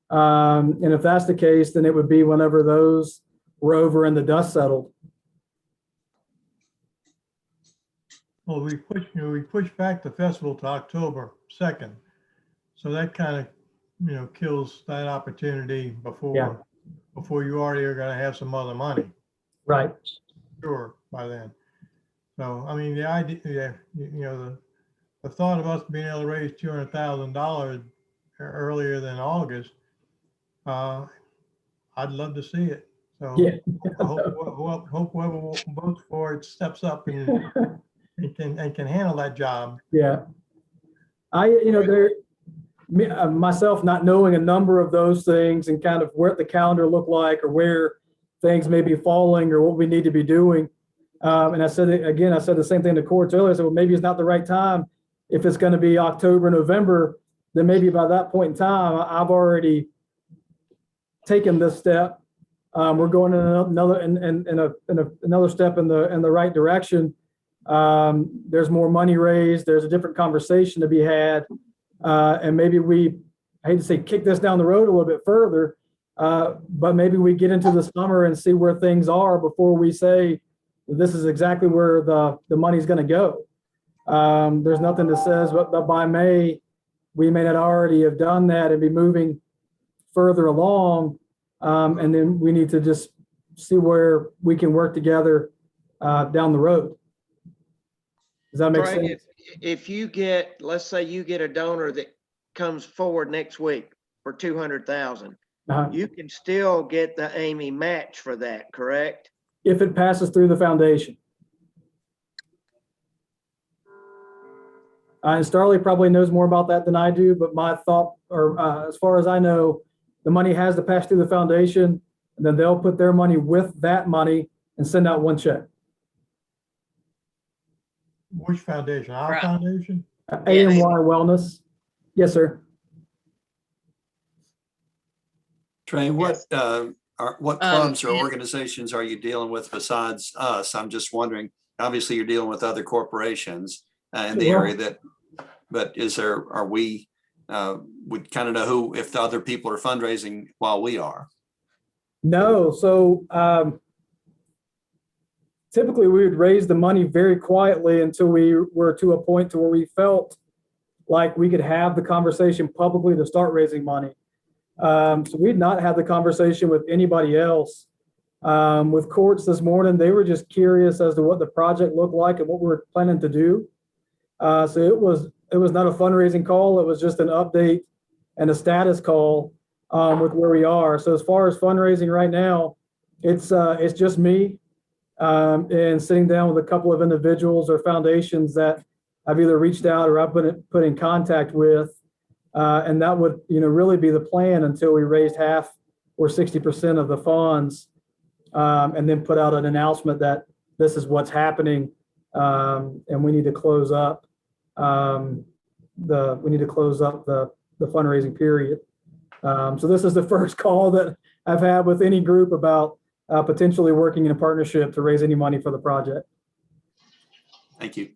And if that's the case, then it would be whenever those were over and the dust settled. Well, we pushed back the festival to October 2nd. So that kind of kills that opportunity before you already are gonna have some other money, Right. sure, by then. So, I mean, the idea, the thought of us being able to raise $200,000 earlier than August, I'd love to see it. So Yeah. I hope whoever votes for it steps up and can handle that job. Yeah. Myself not knowing a number of those things and kind of what the calendar looked like or where things may be falling or what we need to be doing. And I said it again, I said the same thing to courts earlier. I said, well, maybe it's not the right time. If it's going to be October, November, then maybe by that point in time, I've already taken this step. We're going in another step in the right direction. There's more money raised. There's a different conversation to be had. And maybe I hate to say kick this down the road a little bit further, but maybe we get into the summer and see where things are before we say this is exactly where the money's going to go. There's nothing that says that by May, we may not already have done that and be moving further along. And then we need to just see where we can work together down the road. Does that make Trey, sense? if you let's say you get a donor that comes forward next week for 200,000, you can still get the Amy match for that, correct? If it passes through the foundation. And Starley probably knows more about that than I do, but my thought, or as far as I know, the money has to pass through the foundation, and then they'll put their money with that money and send out one check. Which foundation? Our Right. foundation? AMY Wellness. Yes, sir. Trey, what Yes. clubs or organizations are you dealing with besides us? I'm just wondering, obviously you're dealing with other corporations in the area but we kind of know who, if the other people are fundraising while we are? No, so typically we would raise the money very quietly until we were to a point to where we felt like we could have the conversation publicly to start raising money. So we'd not had the conversation with anybody else. With courts this morning, they were just curious as to what the project looked like and what we were planning to do. So it was not a fundraising call. It was just an update and a status call with where we are. So as far as fundraising right now, it's just me and sitting down with a couple of individuals or foundations that I've either reached out or I've put in contact with. And that would, really be the plan until we raised half or 60% of the funds, and then put out an announcement that this is what's happening, and we need to close up the fundraising period. So this is the first call that I've had with any group about potentially working in a partnership to raise any money for the project. Thank you.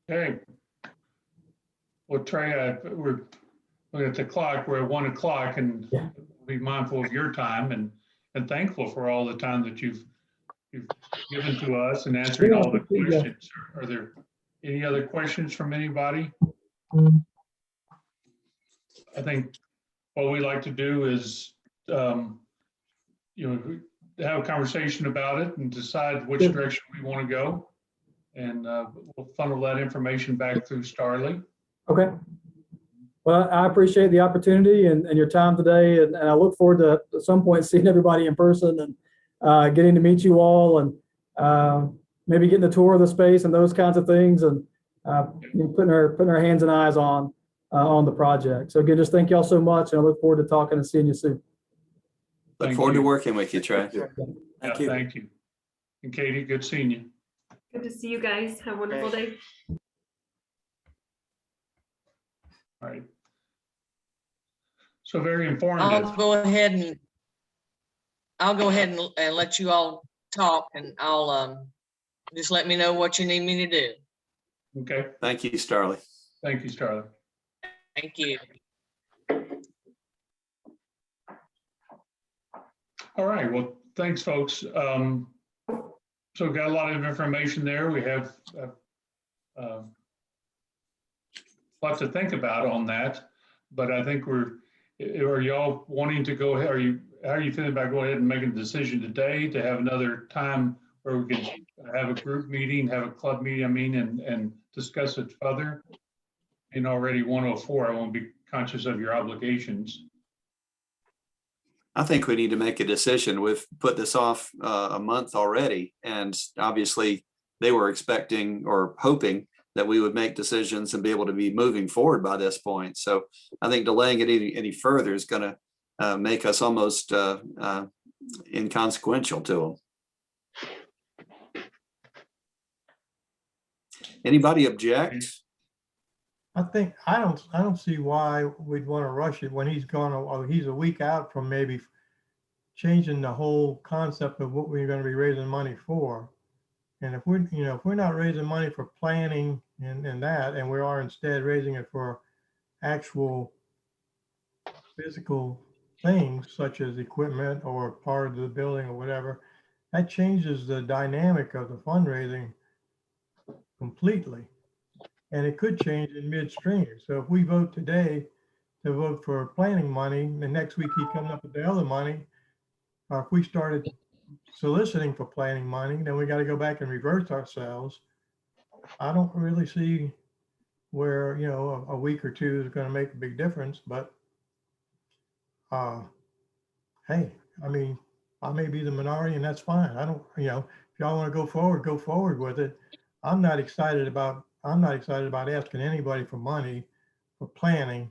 Okay. Well, Trey, we're looking at the clock. We're at 1 o'clock, and be mindful of your time and thankful for all the time that you've given to us and answering all the questions. Are there any other questions from anybody? I think what we like to do is, have a conversation about it and decide which direction we want to go. And we'll funnel that information back through Starley. Okay. Well, I appreciate the opportunity and your time today. And I look forward to at some point seeing everybody in person and getting to meet you all and maybe getting a tour of the space and those kinds of things and putting our hands and eyes on the project. So again, just thank you all so much. And I look forward to talking and seeing you soon. Look forward to working with you, Trey. Thank you. And Katie, good seeing you. Good to see you guys. Have a wonderful day. All right. So very informative. I'll go ahead and let you all talk, and I'll just let me know what you need me to do. Okay. Thank you, Starley. Thank you, Starley. Thank you. All right. Well, thanks, folks. So we got a lot of information there. We have a lot to think about on that, but I think are y'all wanting to go ahead? How are you feeling about going ahead and making a decision today to have another time where we can have a group meeting, have a club meeting, and discuss it further? And already 1:04, I won't be conscious of your obligations. I think we need to make a decision. We've put this off a month already, and obviously they were expecting or hoping that we would make decisions and be able to be moving forward by this point. So I think delaying it any further is going to make us almost inconsequential to them. Anybody object? I don't see why we'd want to rush it when he's gone, he's a week out from maybe changing the whole concept of what we're going to be raising money for. And if we're not raising money for planning and that, and we are instead raising it for actual physical things such as equipment or part of the building or whatever, that changes the dynamic of the fundraising completely. And it could change in midstream. So if we vote today to vote for planning money, the next week he comes up with the other money, or if we started soliciting for planning money, then we got to go back and reverse ourselves. I don't really see where, a week or two is going to make a big difference, but hey, I may be the minority and that's fine. I don't, if y'all want to go forward with it. I'm not excited about asking anybody for money for planning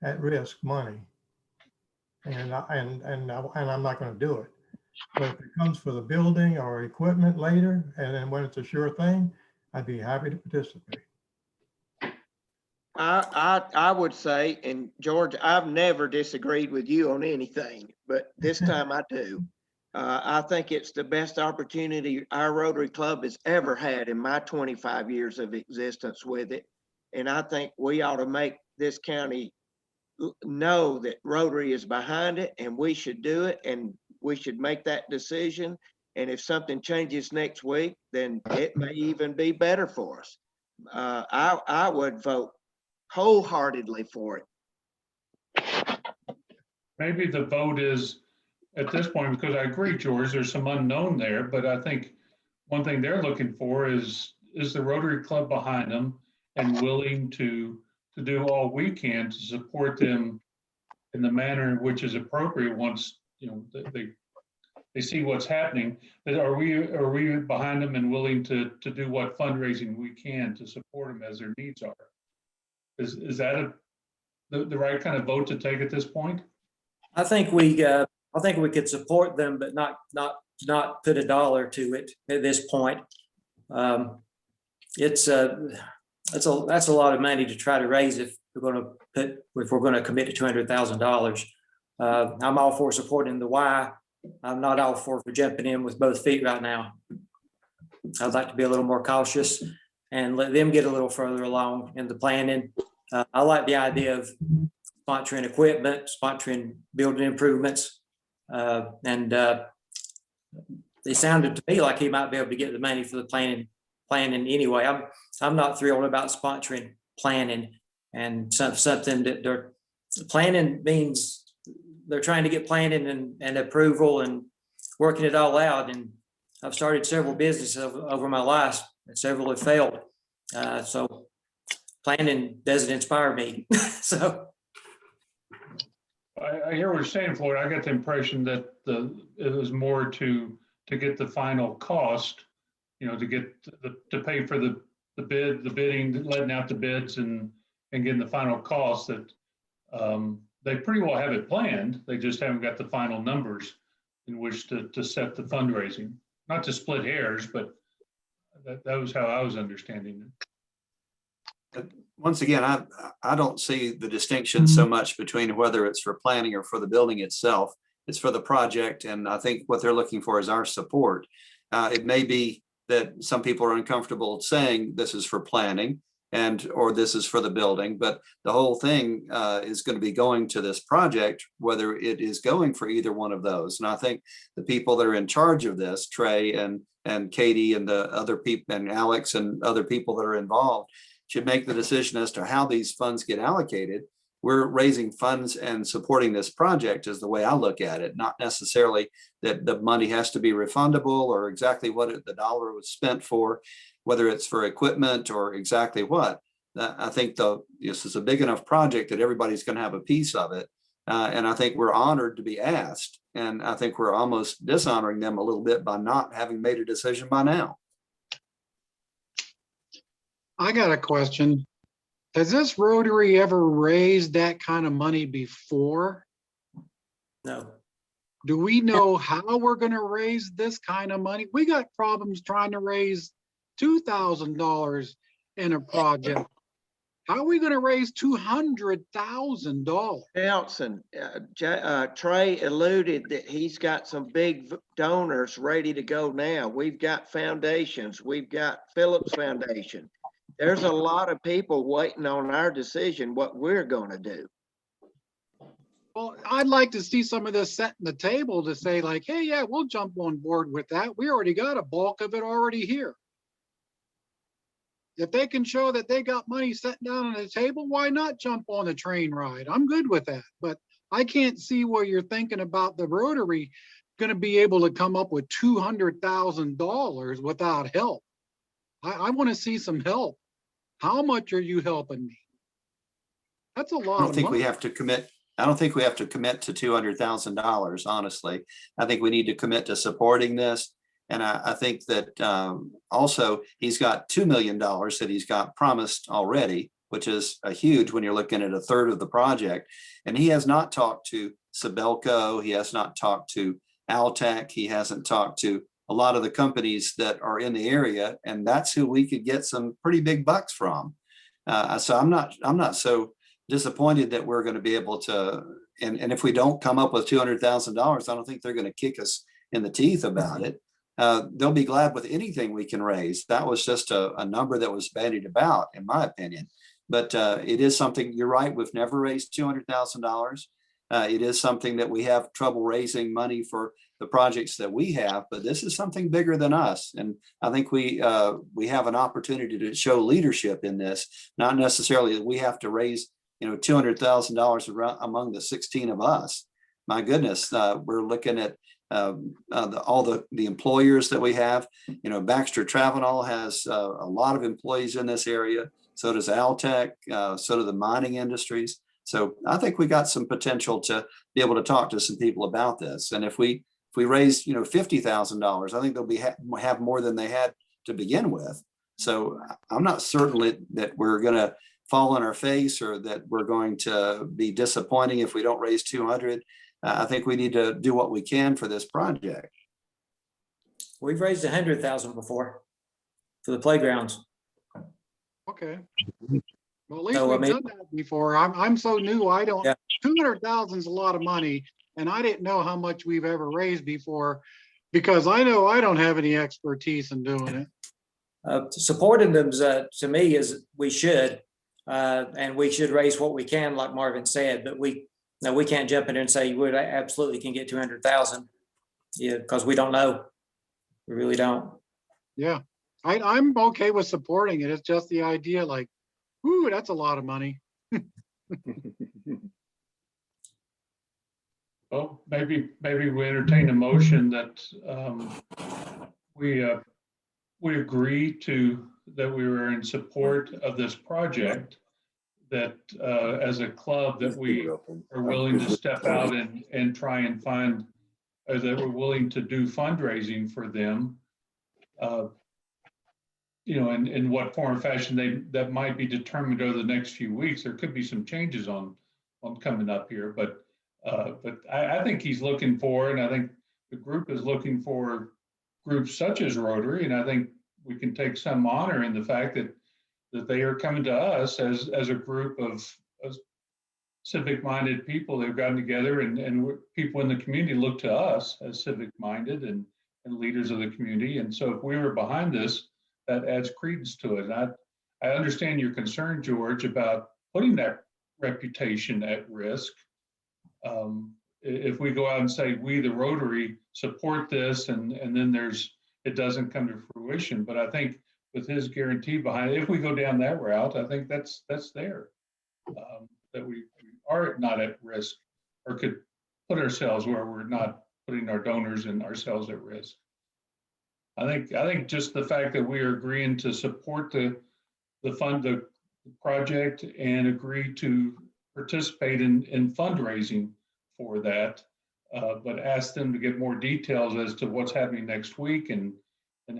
at risk money. And I'm not going to do it. But if it comes for the building or equipment later, and then when it's a sure thing, I'd be happy to participate. I would say, and George, I've never disagreed with you on anything, but this time I do. I think it's the best opportunity our Rotary Club has ever had in my 25 years of existence with it. And I think we ought to make this county know that Rotary is behind it and we should do it and we should make that decision. And if something changes next week, then it may even be better for us. I would vote wholeheartedly for it. Maybe the vote is at this point, because I agree, George, there's some unknown there, but I think one thing they're looking for is the Rotary Club behind them and willing to do all we can to support them in the manner in which is appropriate once, they see what's happening. Are we behind them and willing to do what fundraising we can to support them as their needs are? Is that the right kind of vote to take at this point? I think we could support them, but not put a dollar to it at this point. That's a lot of money to try to raise if we're going to commit to $200,000. I'm all for supporting the why. I'm not all for jumping in with both feet right now. I'd like to be a little more cautious and let them get a little further along in the planning. I like the idea of sponsoring equipment, sponsoring building improvements. And it sounded to me like he might be able to get the money for the planning anyway. I'm not thrilled about sponsoring planning and something that they're planning means they're trying to get planning and approval and working it all out. And I've started several businesses over my life and several have failed. So planning doesn't inspire me. So. I hear what you're saying, Floyd. I got the impression that it was more to get the final cost, to pay for the bidding, letting out the bids and getting the final cost that they pretty well have it planned. They just haven't got the final numbers in which to set the fundraising. Not to split hairs, but that was how I was understanding it. Once again, I don't see the distinction so much between whether it's for planning or for the building itself. It's for the project, and I think what they're looking for is our support. It may be that some people are uncomfortable saying this is for planning, or this is for the building, but the whole thing is going to be going to this project, whether it is going for either one of those. And I think the people that are in charge of this, Trey and Katie and the other people and Alex and other people that are involved, should make the decision as to how these funds get allocated. We're raising funds and supporting this project is the way I look at it, not necessarily that the money has to be refundable or exactly what the dollar was spent for, whether it's for equipment or exactly what. I think this is a big enough project that everybody's going to have a piece of it. And I think we're honored to be asked. And I think we're almost dishonoring them a little bit by not having made a decision by now. I got a question. Has this Rotary ever raised that kind of money before? No. Do we know how we're going to raise this kind of money? We got problems trying to raise $2,000 in a project. How are we going to raise $200,000? Nelson, Trey alluded that he's got some big donors ready to go now. We've got foundations. We've got Phillips Foundation. There's a lot of people waiting on our decision, what we're going to do. Well, I'd like to see some of this set in the table to say like, hey, yeah, we'll jump on board with that. We already got a bulk of it already here. If they can show that they got money set down on the table, why not jump on the train ride? I'm good with that, but I can't see where you're thinking about the Rotary going to be able to come up with $200,000 without help. I want to see some help. How much are you helping me? That's a lot. I don't think we have to commit. I don't think we have to commit to $200,000, honestly. I think we need to commit to supporting this. And I think that also he's got $2 million that he's got promised already, which is a huge when you're looking at a third of the project. And he has not talked to Sibelco. He has not talked to Altec. He hasn't talked to a lot of the companies that are in the area. And that's who we could get some pretty big bucks from. So I'm not so disappointed that we're going to be able to. And if we don't come up with $200,000, I don't think they're going to kick us in the teeth about it. They'll be glad with anything we can raise. That was just a number that was bandied about, in my opinion. But it is something, you're right, we've never raised $200,000. It is something that we have trouble raising money for the projects that we have, but this is something bigger than us. And I think we have an opportunity to show leadership in this, not necessarily that we have to raise, $200,000 among the 16 of us. My goodness, we're looking at all the employers that we have. Baxter Travenol has a lot of employees in this area. So does Altec, so do the mining industries. So I think we got some potential to be able to talk to some people about this. And if we raise, $50,000, I think they'll have more than they had to begin with. So I'm not certain that we're going to fall on our face or that we're going to be disappointing if we don't raise 200. I think we need to do what we can for this project. We've raised 100,000 before for the playgrounds. Okay. Well, at least we've done that before. I'm so new. I don't. Yeah. 200,000 is a lot of money, and I didn't know how much we've ever raised before, because I know I don't have any expertise in doing it. Supporting them to me is we should, and we should raise what we can, like Marvin said. But we can't jump in there and say we absolutely can get 200,000. Yeah, because we don't know. We really don't. Yeah, I'm okay with supporting it. It's just the idea, like, ooh, that's a lot of money. Well, maybe we entertain a motion that we agree that we were in support of this project, that as a club that we are willing to step out and try and find, or that we're willing to do fundraising for them, in what form or fashion that might be determined over the next few weeks. There could be some changes on coming up here, but I think he's looking for, and I think the group is looking for groups such as Rotary, and I think we can take some honor in the fact that they are coming to us as a group of civic-minded people. They've gotten together, and people in the community look to us as civic-minded and leaders of the community. And so if we were behind this, that adds credence to it. And I understand your concern, George, about putting that reputation at risk. If we go out and say, we, the Rotary, support this, and then it doesn't come to fruition. But I think with his guarantee behind it, if we go down that route, I think that's there. That we are not at risk, or could put ourselves where we're not putting our donors and ourselves at risk. I think just the fact that we are agreeing to support the project and agree to participate in fundraising for that, but ask them to get more details as to what's happening next week and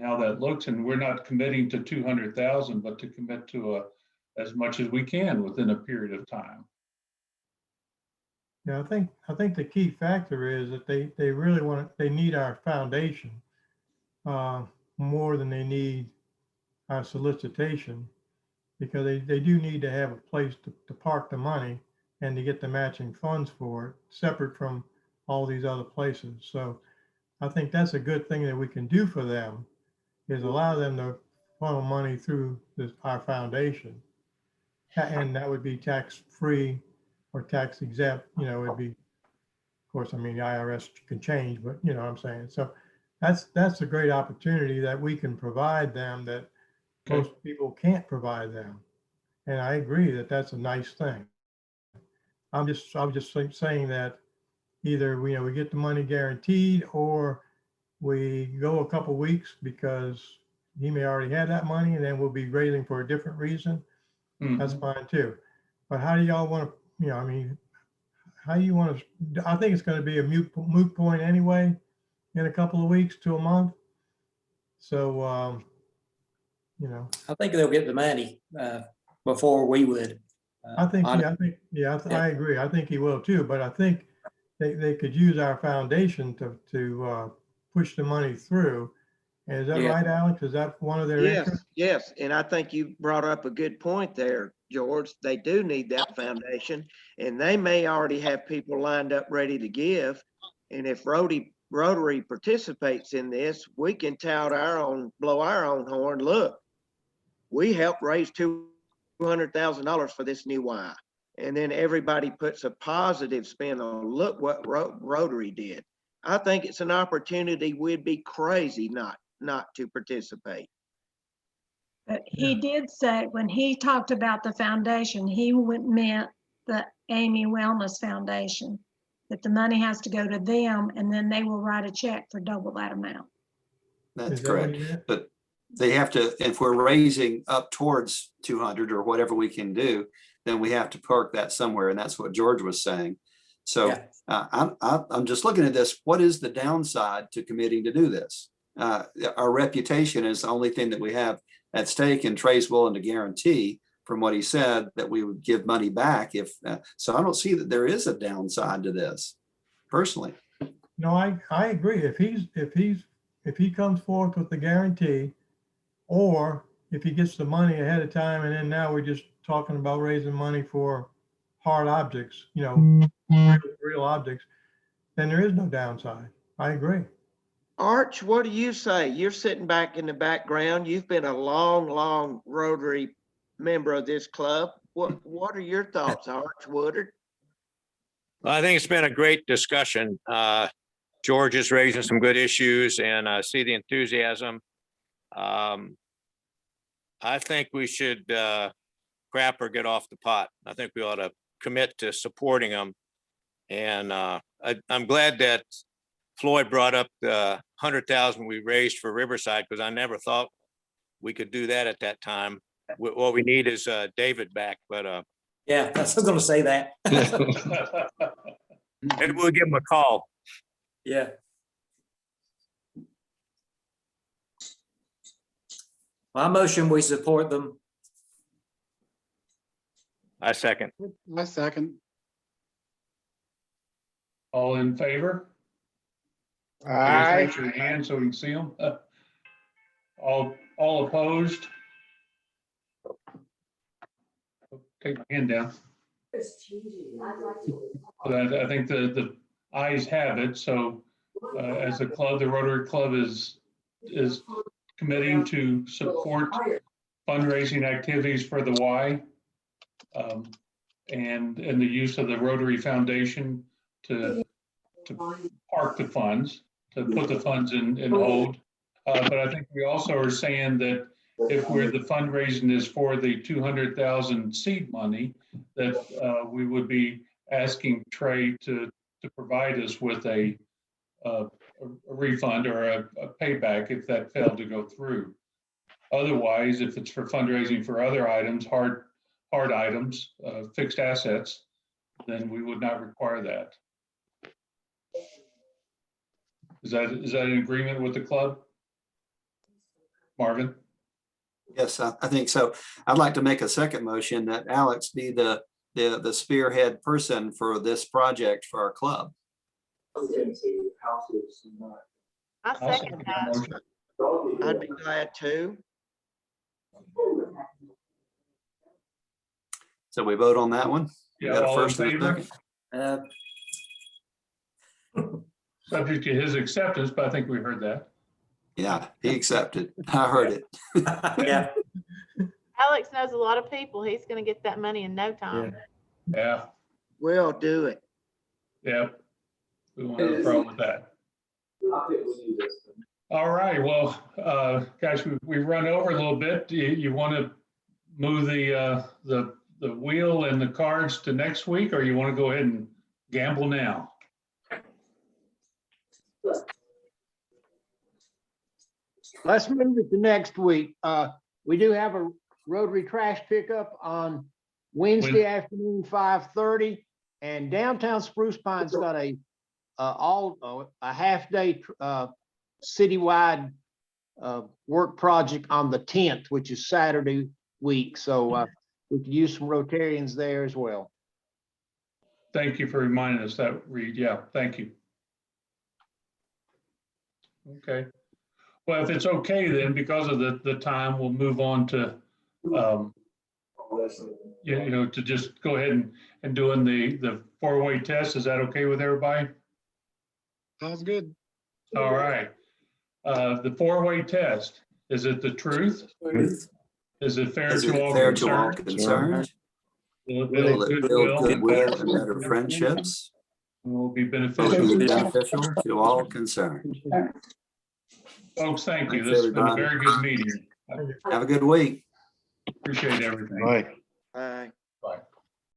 how that looks. And we're not committing to 200,000, but to commit to as much as we can within a period of time. Yeah, I think the key factor is that they really they need our foundation more than they need our solicitation, because they do need to have a place to park the money and to get the matching funds for it, separate from all these other places. So I think that's a good thing that we can do for them, is allow them to funnel money through our foundation. And that would be tax-free or tax exempt, it'd be, of course, I mean, the IRS can change, but you know what I'm saying? So that's a great opportunity that we can provide them that most people can't provide them. And I agree that that's a nice thing. I'm just saying that either we get the money guaranteed, or we go a couple weeks because he may already have that money, and then we'll be raising for a different reason. That's fine too. But how do y'all want to, how do you want to, I think it's going to be a moot point anyway in a couple of weeks to a month. So, I think they'll get the money before we would. I agree. I think he will too, but I think they could use our foundation to push the money through. Is that right, Alex? Is that one of their interests? Yes. And I think you brought up a good point there, George. They do need that foundation, and they may already have people lined up ready to give. And if Rotary participates in this, we can blow our own horn. Look, we helped raise $200,000 for this new Y. And then everybody puts a positive spin on, look what Rotary did. I think it's an opportunity. We'd be crazy not to participate. But he did say, when he talked about the foundation, he meant the Amy Wellness Foundation, that the money has to go to them, and then they will write a check for double that amount. That's correct. But they have to, if we're raising up towards 200 or whatever we can do, then we have to park that somewhere. And that's what George was saying. So I'm just looking at this. What is the downside to committing to do this? Our reputation is the only thing that we have at stake, and Trey's willing to guarantee, from what he said, that we would give money back if, so I don't see that there is a downside to this personally. No, I agree. If he comes forth with the guarantee, or if he gets the money ahead of time, and then now we're just talking about raising money for hard objects, real objects, then there is no downside. I agree. Arch, what do you say? You're sitting back in the background. You've been a long Rotary member of this club. What are your thoughts, Arch Woodard? I think it's been a great discussion. George is raising some good issues, and I see the enthusiasm. I think we should crap or get off the pot. I think we ought to commit to supporting them. And I'm glad that Floyd brought up the 100,000 we raised for Riverside, because I never thought we could do that at that time. What we need is David back, but yeah, I was going to say that. Maybe we'll give him a call. Yeah. My motion, we support them. I second. I second. All in favor? Aye. Raise your hand so we can see them. All opposed? Take my hand down. I think the ayes have it. So as a club, the Rotary Club is committing to support fundraising activities for the Y. And the use of the Rotary Foundation to park the funds, to put the funds in hold. But I think we also are saying that if the fundraising is for the 200,000 seed money, that we would be asking Trey to provide us with a refund or a payback if that failed to go through. Otherwise, if it's for fundraising for other items, hard items, fixed assets, then we would not require that. Is that in agreement with the club? Marvin? Yes, I think so. I'd like to make a second motion that Alex be the spearhead person for this project for our club. I second that. I'd be glad to. So we vote on that one? We Yeah, got a all in first and a favor? second? Subject to his acceptance, but I think we heard that. Yeah, he accepted. I heard it. Yeah. Alex knows a lot of people. He's gonna get that money in no time. Yeah, We'll do it. yeah. We won't have a problem with that. All right, well, guys, we've run over a little bit. Do you want to move the wheel and the cards to next week, or you want to go ahead and gamble now? Let's move it to next week. We do have a Rotary trash pickup on Wednesday afternoon, 5:30. And downtown Spruce Pine's got a half-day citywide work project on the 10th, which is Saturday week. So we could use some Rotarians there as well. Thank you for reminding us that, Reed. Yeah, thank you. Okay. Well, if it's okay, then because of the time, we'll move on to, to just go ahead and doing the four-way test. Is that okay with everybody? Sounds good. All right. The four-way test, is it the truth? Is it fair Is it to all fair to all concerned? concerned? Will it Will build it build goodwill and better friendships? Will be Will beneficial. it be beneficial to all concerned? Folks, thank you. Thanks, This has been a everybody. very good meeting. Have a good week. Appreciate everything. Right. Bye.